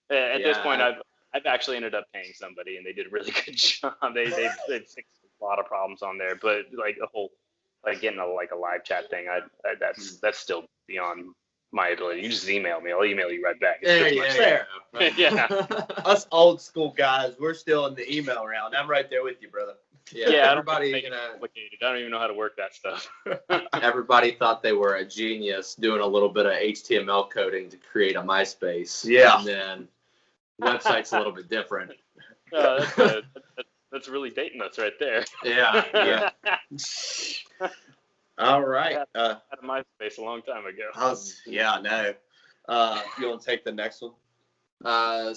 at this point, I've actually ended up paying somebody, and they did a really good job. They fixed a lot of problems on there, but like a whole getting a live chat thing, that's still beyond my ability. You just email me, I'll email you right back. Yeah. Us old school guys, we're still in the email round. I'm right there with you, brother. Yeah, everybody, complicated. I don't even know how to work that stuff. Everybody thought they were a genius doing a little bit of HTML coding to create a MySpace. Yeah. And then website's a little bit different. That's really dating us right there. Yeah. All right. Out of MySpace a long time ago. I know. You want to take the next one? What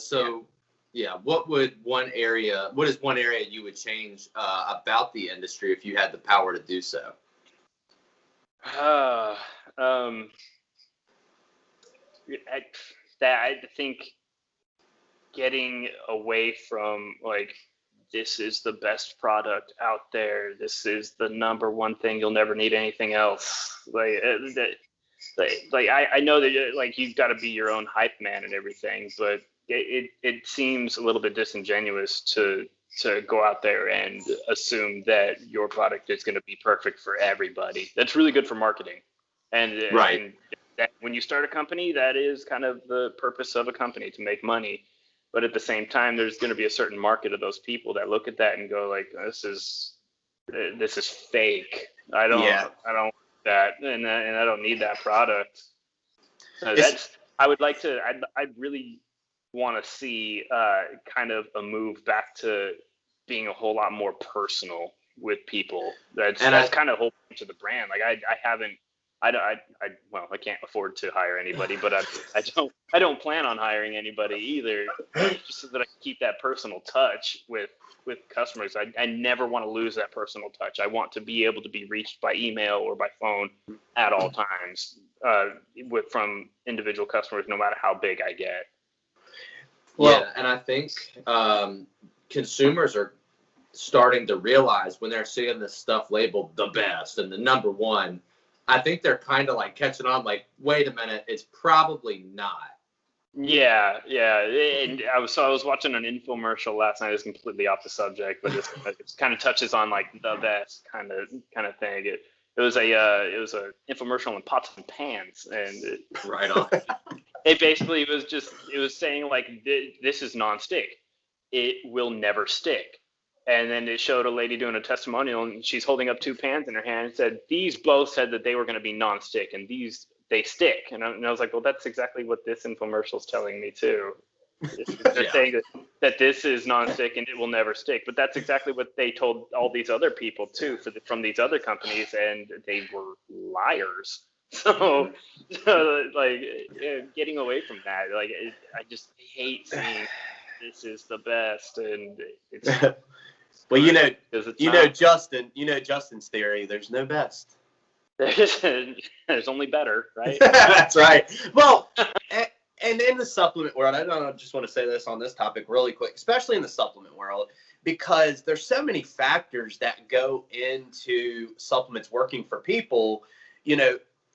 is one area you would change about the industry if you had the power to do so? I think getting away from this is the best product out there. This is the number one thing. You'll never need anything else. I know that you've got to be your own hype man and everything, but it seems a little bit disingenuous to go out there and assume that your product is going to be perfect for everybody. That's really good for marketing, and when you start a company, that is kind of the purpose of a company, to make money. But at the same time, there's going to be a certain market of those people that look at that and go this is fake. I don't want that, and I don't need that product. So I'd really want to see kind of a move back to being a whole lot more personal with people. That's kind of whole point of the brand. I can't afford to hire anybody, but I don't plan on hiring anybody either, just so that I can keep that personal touch with customers. I never want to lose that personal touch. I want to be able to be reached by email or by phone at all times from individual customers, no matter how big I get. And I think consumers are starting to realize when they're seeing this stuff labeled the best and the number one, I think they're kind of catching on, wait a minute, it's probably not. Yeah. And I was watching an infomercial last night. It's completely off the subject, but it kind of touches on the best kind of thing. It was a infomercial on pots and pans, and right on. It basically was saying this is nonstick. It will never stick. And then it showed a lady doing a testimonial, and she's holding up two pans in her hand and said, these both said that they were going to be nonstick, and they stick. And I was like, well, that's exactly what this infomercial is telling me too. They're saying that this is nonstick and it will never stick. But that's exactly what they told all these other people too, from these other companies, and they were liars. So getting away from that, I just hate seeing this is the best, and it's. Well, Justin's theory. There's no best. There's only better, right? That's right. Well, and in the supplement world, I just want to say this on this topic really quick, especially in the supplement world, because there's so many factors that go into supplements working for people.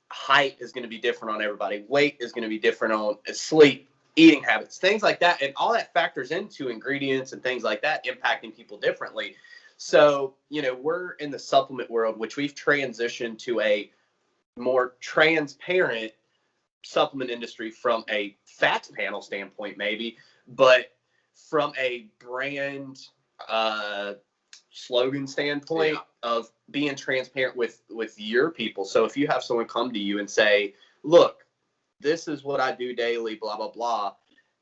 Height is going to be different on everybody. Weight is going to be different on sleep, eating habits, things like that. And all that factors into ingredients and things like that impacting people differently. So, we're in the supplement world, which we've transitioned to a more transparent supplement industry from a facts panel standpoint, maybe, but from a brand slogan standpoint of being transparent with your people. So if you have someone come to you and say, look, this is what I do daily, blah, blah, blah,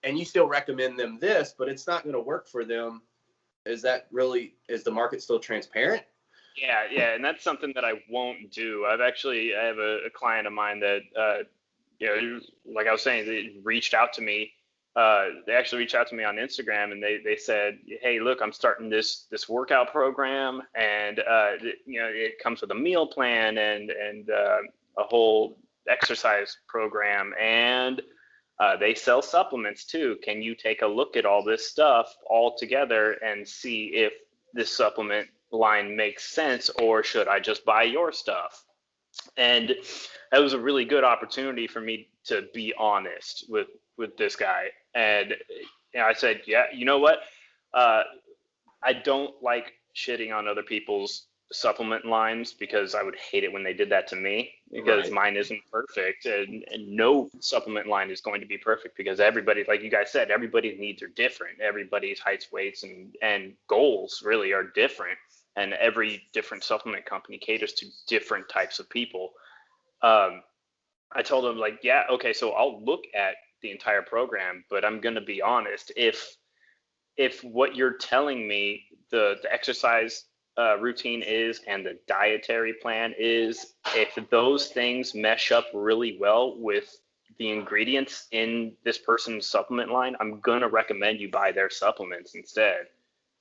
and you still recommend them this, but it's not going to work for them, is the market still transparent? Yeah, and that's something that I won't do. I have a client of mine that, like I was saying, they reached out to me. They actually reached out to me on Instagram, and they said, hey, look, I'm starting this workout program, and it comes with a meal plan, and a whole exercise program, and they sell supplements too. Can you take a look at all this stuff all together and see if this supplement line makes sense, or should I just buy your stuff? And that was a really good opportunity for me to be honest with this guy. And I said, yeah, you know what? I don't like shitting on other people's supplement lines, because I would hate it when they did that to me, because mine isn't perfect, and no supplement line is going to be perfect, because everybody, like you guys said, everybody's needs are different. Everybody's heights, weights, and goals really are different, and every different supplement company caters to different types of people. I told him, like, yeah, okay, so I'll look at the entire program, but I'm going to be honest. If what you're telling me, the exercise routine is, and the dietary plan is, if those things mesh up really well with the ingredients in this person's supplement line, I'm going to recommend you buy their supplements instead.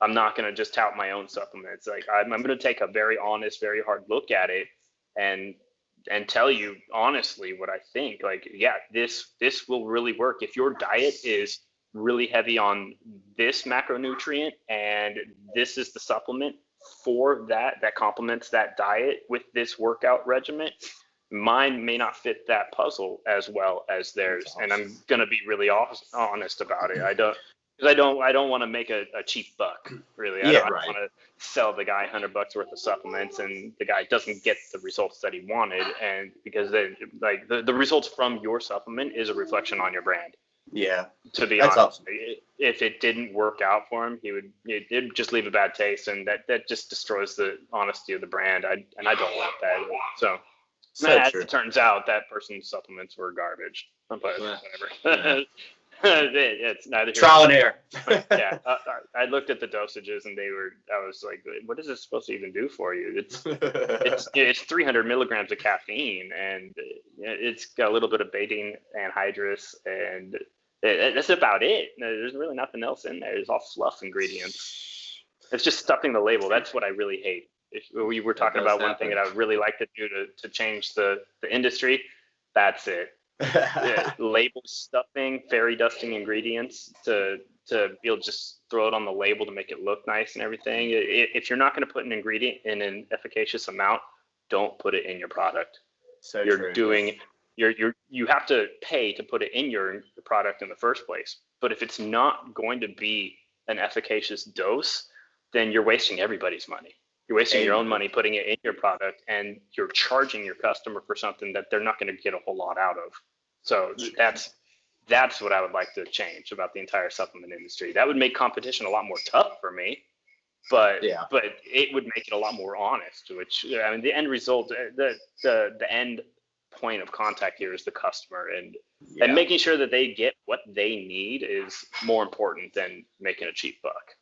I'm not going to just tout my own supplements. Like, I'm going to take a very honest, very hard look at it and tell you honestly what I think. Like, yeah, this will really work. If your diet is really heavy on this macronutrient and this is the supplement for that complements that diet with this workout regimen, mine may not fit that puzzle as well as theirs. Awesome. And I'm going to be really honest about it. I don't want to make a cheap buck, really. I don't want to sell the guy $100 worth of supplements and the guy doesn't get the results that he wanted. And because then, like, the results from your supplement is a reflection on your brand. Yeah. To be honest, awesome. If it didn't work out for him, it'd just leave a bad taste, and that just destroys the honesty of the brand. I don't want that. So as it turns out, that person's supplements were garbage. But whatever. It's neither trial and error. Yeah, I looked at the dosages, and I was like, what is this supposed to even do for you? It's 300 milligrams of caffeine, and it's got a little bit of betaine anhydrous, and that's about it. There's really nothing else in there. It's all fluff ingredients. It's just stuffing the label. That's what I really hate. If we were talking about one thing that I would really like to do to change the industry, that's it. Label stuffing, fairy dusting ingredients to be able to just throw it on the label to make it look nice and everything. If you're not going to put an ingredient in an efficacious amount, don't put it in your product. So you have to pay to put it in your product in the first place. But if it's not going to be an efficacious dose, then you're wasting everybody's money. You're wasting your own money putting it in your product, and you're charging your customer for something that they're not going to get a whole lot out of. So that's what I would like to change about the entire supplement industry. That would make competition a lot more tough for me, but it would make it a lot more honest. Which, I mean, the end result, the end point of contact here is the customer, and making sure that they get what they need is more important than making a cheap buck.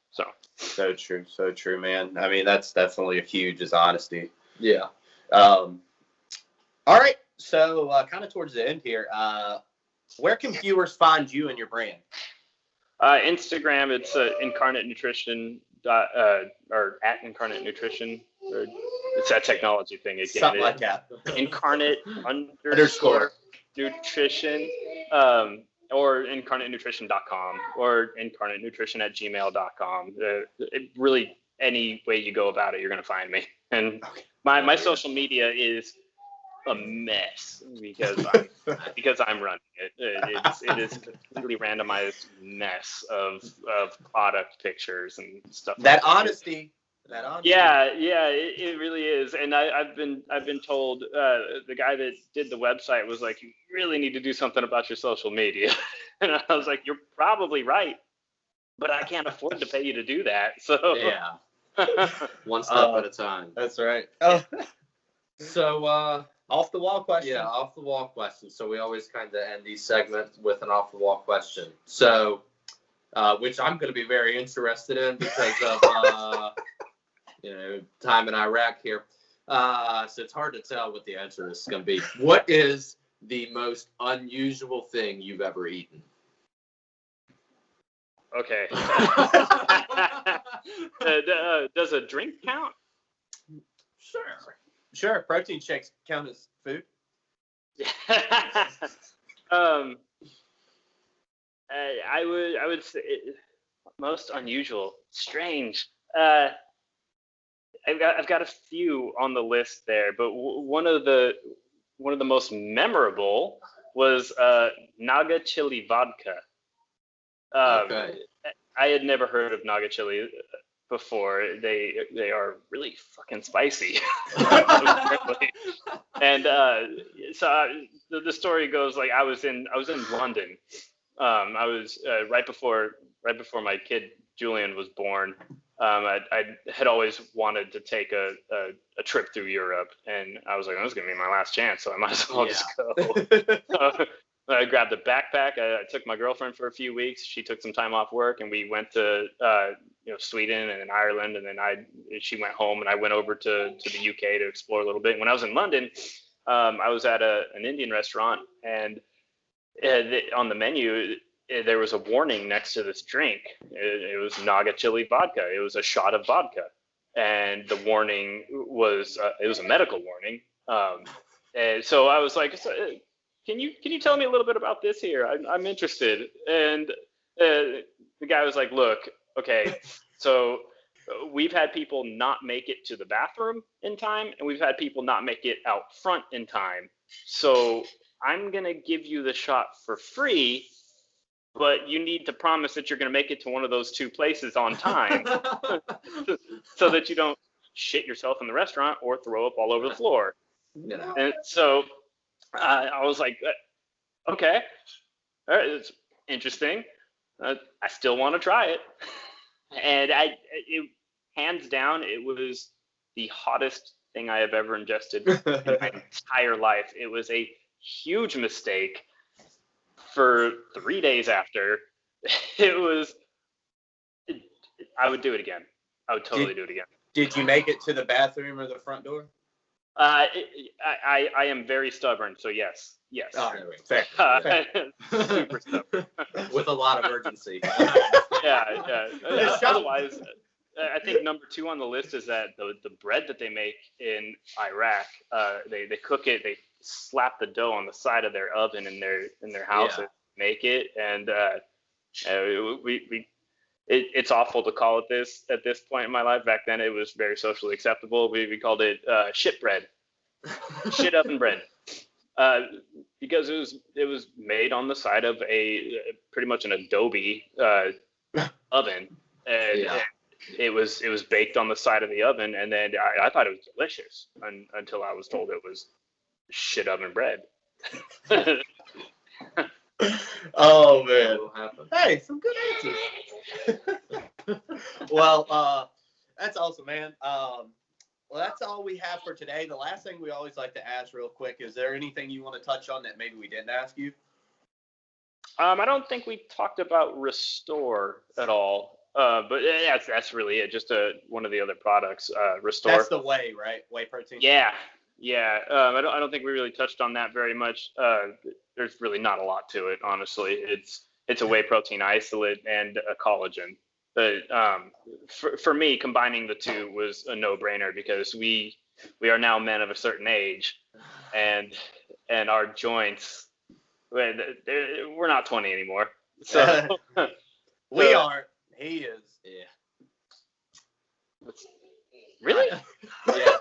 So true, man. I mean, that's definitely a huge is honesty. Yeah. All right. So kind of towards the end here, where can viewers find you and your brand? Instagram, it's Incarnate Nutrition, or at Incarnate Nutrition. Or it's that technology thing again. Something like that. Incarnate underscore nutrition. Or incarnatenutrition.com or incarnatenutrition@gmail.com. Really, any way you go about it, you're going to find me. And my social media is a mess because I'm running it. It is a completely randomized mess of product pictures and stuff. That honesty. Yeah, it really is. And I've been told, the guy that did the website was like, you really need to do something about your social media. And I was like, you're probably right, but I can't afford to pay you to do that. So yeah, one step at a time. That's right. So off the wall question. Yeah, off the wall question. So we always kind of end these segments with an off the wall question. So, which I'm going to be very interested in because of time in Iraq here. So it's hard to tell what the answer is going to be. What is the most unusual thing you've ever eaten? Okay. Does a drink count? Sure. Protein shakes count as food. I would say most unusual, strange. I've got a few on the list there, but one of the most memorable was Naga chili vodka. Okay. I had never heard of Naga chili before. They are really fucking spicy. And the story goes like I was in London. I was right before my kid Julian was born. I had always wanted to take a trip through Europe, and I was like, oh, this is gonna be my last chance, so I might as well just go. I grabbed a backpack. I took my girlfriend for a few weeks. She took some time off work, and we went to Sweden and then Ireland, and then she went home, and I went over to the UK to explore a little bit. When I was in London, I was at an Indian restaurant, and on the menu there was a warning next to this drink. It was Naga chili vodka. It was a shot of vodka, and the warning was it was a medical warning. And so I was like, can you tell me a little bit about this here? I'm interested. And the guy was like, look, okay, so we've had people not make it to the bathroom in time, and we've had people not make it out front in time. So I'm going to give you the shot for free, but you need to promise that you're going to make it to one of those two places on time so that you don't shit yourself in the restaurant or throw up all over the floor. And so I was like, okay, all right, it's interesting. I still want to try it. And hands down, it was the hottest thing I have ever ingested in my entire life. It was a huge mistake. For 3 days after, I would do it again. I would totally do it again. Did you make it to the bathroom or the front door? I am very stubborn, so yes. Oh, fair. Super stubborn. With a lot of urgency. Yeah. Otherwise, I think number 2 on the list is that the bread that they make in Iraq, they cook it, they slap the dough on the side of their oven in their house and make it, and it's awful to call it this at this point in my life. Back then, it was very socially acceptable. We called it shit bread, shit oven bread, because it was made on the side of a pretty much an adobe oven, and it was baked on the side of the oven, and then I thought it was delicious until I was told it was shit oven bread. Oh man! Hey, some good answers. Well, that's awesome, man. Well, that's all we have for today. The last thing we always like to ask real quick, is there anything you want to touch on that maybe we didn't ask you? I don't think we talked about Restore at all. But yeah, that's really it. Just one of the other products, Restore. That's the whey, right? Whey protein. Yeah. I don't think we really touched on that very much. There's really not a lot to it, honestly. It's a whey protein isolate and a collagen. But for me, combining the two was a no-brainer, because we are now men of a certain age, and our joints, we're not 20 anymore. So we aren't. He is. Yeah. Really? Yeah.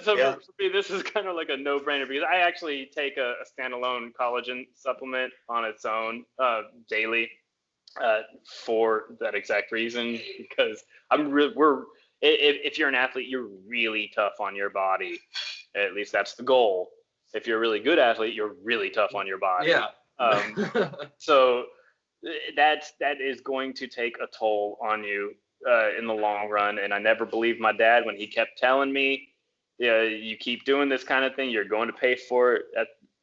So for me, this is kind of like a no-brainer, because I actually take a standalone collagen supplement on its own daily for that exact reason, because if you're an athlete, you're really tough on your body. At least that's the goal. If you're a really good athlete, you're really tough on your body. Yeah. So that is going to take a toll on you in the long run. And I never believed my dad when he kept telling me, you keep doing this kind of thing, you're going to pay for it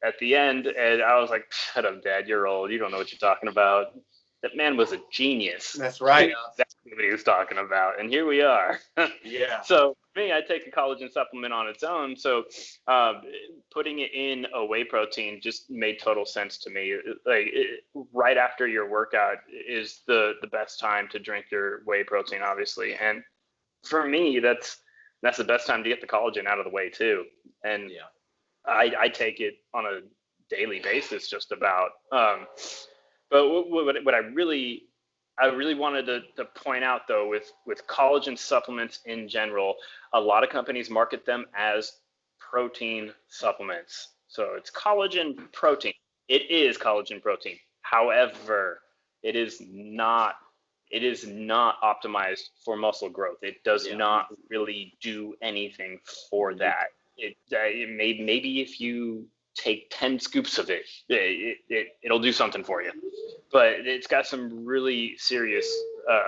at the end. And I was like, shut up, Dad, you're old. You don't know what you're talking about. That man was a genius. That's right. That's what he was talking about. And here we are. Yeah. So for me, I take a collagen supplement on its own. So putting it in a whey protein just made total sense to me. Right after your workout is the best time to drink your whey protein, obviously. And for me, that's That's the best time to get the collagen out of the way too. And I take it on a daily basis just about. But what I really wanted to point out though, with collagen supplements in general, a lot of companies market them as protein supplements. So it's collagen protein. It is collagen protein. However, it is not optimized for muscle growth. It does not really do anything for that. Maybe if you take 10 scoops of it, it'll do something for you. But it's got some really serious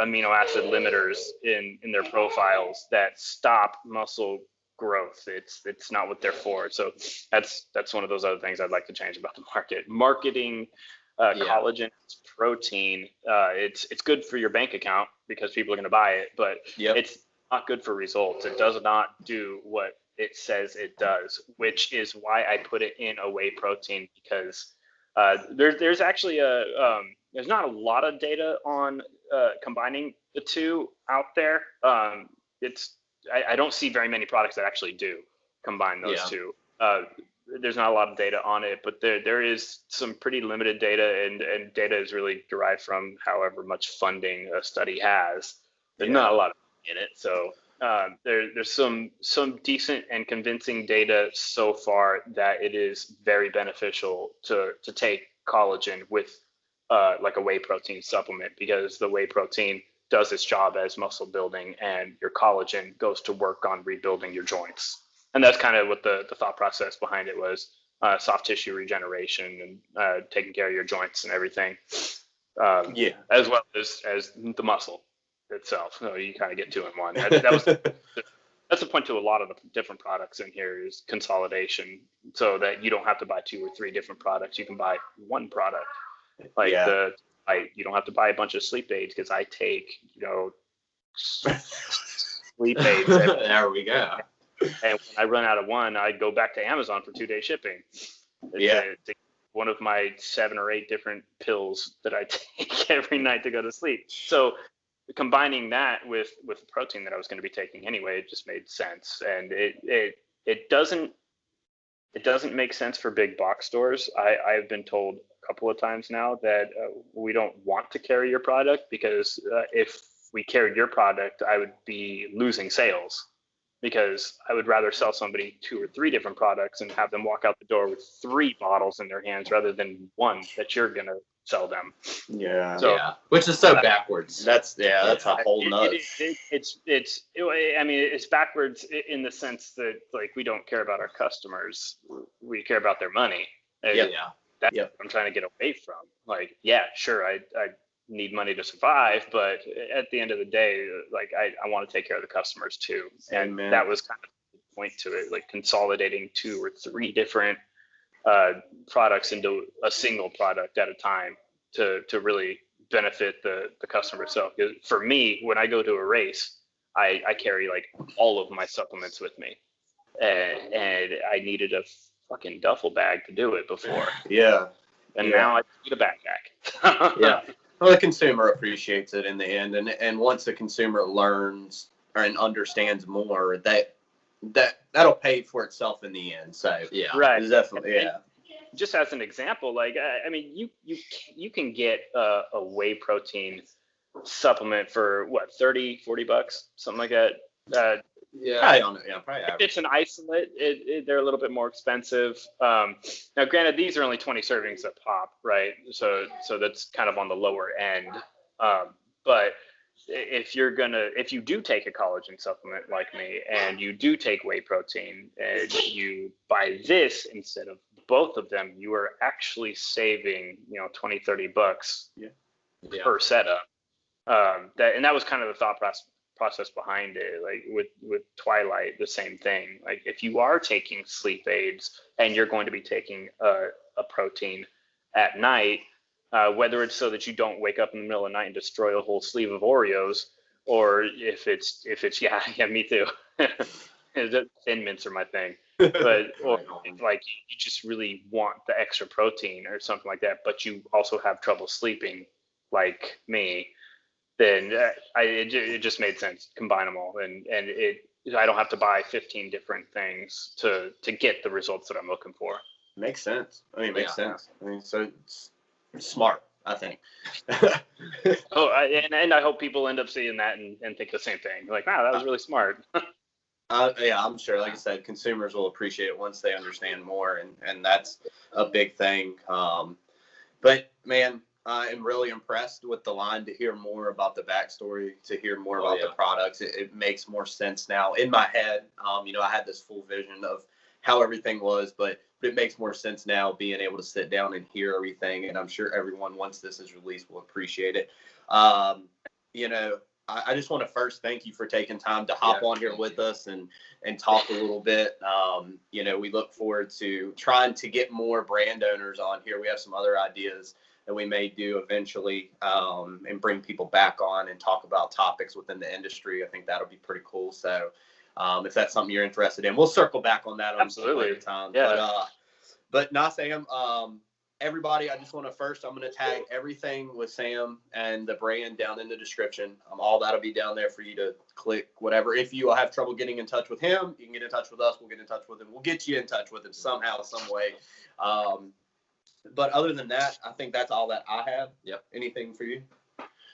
amino acid limiters in their profiles that stop muscle growth. It's not what they're for. So that's one of those other things I'd like to change about the market. Marketing collagen as protein, it's good for your bank account because people are going to buy it, but it's not good for results. It does not do what it says it does, which is why I put it in a whey protein, because there's actually there's not a lot of data on combining the two out there. I don't see very many products that actually do combine those two. There's not a lot of data on it, but there is some pretty limited data, and data is really derived from however much funding a study has. There's not a lot in it, so there's some decent and convincing data so far that it is very beneficial to take collagen with like a whey protein supplement, because the whey protein does its job as muscle building and your collagen goes to work on rebuilding your joints. And that's kind of what the thought process behind it was, soft tissue regeneration and taking care of your joints and everything, as well as the muscle itself. So you kind of get two in one. That's the point to a lot of the different products in here, is consolidation, so that you don't have to buy 2 or 3 different products. You can buy one product. Like you don't have to buy a bunch of sleep aids, because I take sleep aids. There we go. And when I run out of one, I go back to Amazon for 2-day shipping. It's one of my 7 or 8 different pills that I take every night to go to sleep. So combining that with the protein that I was going to be taking anyway, it just made sense. And it doesn't make sense for big box stores. I've been told a couple of times now that we don't want to carry your product, because if we carried your product, I would be losing sales, because I would rather sell somebody 2 or 3 different products and have them walk out the door with 3 bottles in their hands rather than one that you're going to sell them. Which is so backwards. That's a whole nother. It's backwards in the sense that, like, we don't care about our customers, we care about their money. That's what I'm trying to get away from. Like, sure, I need money to survive, but at the end of the day, like, I want to take care of the customers too. And that was kind of the point to it, like consolidating 2 or 3 different products into a single product at a time to really benefit the customer itself. For me, when I go to a race, I carry like all of my supplements with me, and I needed a fucking duffel bag to do it before. And now I need a backpack. Well, the consumer appreciates it in the end, and once the consumer learns and understands more, that'll pay for itself in the end. So right, definitely, Just as an example, like I mean, you can get a whey protein supplement for what, $30-40, something like that. Probably It's an isolate. They're a little bit more expensive. Now, granted, these are only 20 servings a pop, right? So that's kind of on the lower end. But if you do take a collagen supplement like me, and you do take whey protein, and you buy this instead of both of them, you are actually saving $20-30 per setup. That was kind of the thought process behind it. Like with Twilight, the same thing. Like, if you are taking sleep aids and you're going to be taking a protein at night, whether it's so that you don't wake up in the middle of the night and destroy a whole sleeve of Oreos, or if it's me too. Thin mints are my thing. But or like you just really want the extra protein or something like that, but you also have trouble sleeping like me, then it just made sense to combine them all, and I don't have to buy 15 different things to get the results that I'm looking for. Makes sense. I mean, it makes sense. I mean, so it's smart, I think. And I hope people end up seeing that and think the same thing. Like, wow, that was really smart. Yeah, I'm sure. Like I said, consumers will appreciate it once they understand more, and that's a big thing. But man, I am really impressed with the line to hear more about the backstory, to hear more about the products. It makes more sense now in my head. I had this full vision of how everything was, but it makes more sense now being able to sit down and hear everything. And I'm sure everyone, once this is released, will appreciate it. I just want to first thank you for taking time to hop on here with us and talk a little bit. We look forward to trying to get more brand owners on here. We have some other ideas that we may do eventually, and bring people back on and talk about topics within the industry. I think that'll be pretty cool. So if that's something you're interested in, we'll circle back on that on some later time. Yeah. But not Sam. Everybody, I just want to I'm going to tag everything with Sam and the brand down in the description. All that'll be down there for you to click, whatever. If you have trouble getting in touch with him, you can get in touch with us. We'll get in touch with him. We'll get you in touch with him somehow, some way. But other than that, I think that's all that I have. Yep. Anything for you?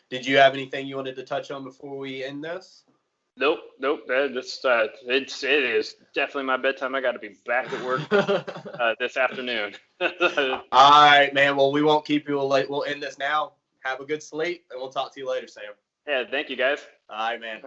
Did you have anything you wanted to touch on before we end this? Nope. It is definitely my bedtime. I got to be back at work this afternoon. All right, man. Well, we won't keep you late. We'll end this now. Have a good sleep, and we'll talk to you later, Sam. Yeah, thank you, guys. All right, man.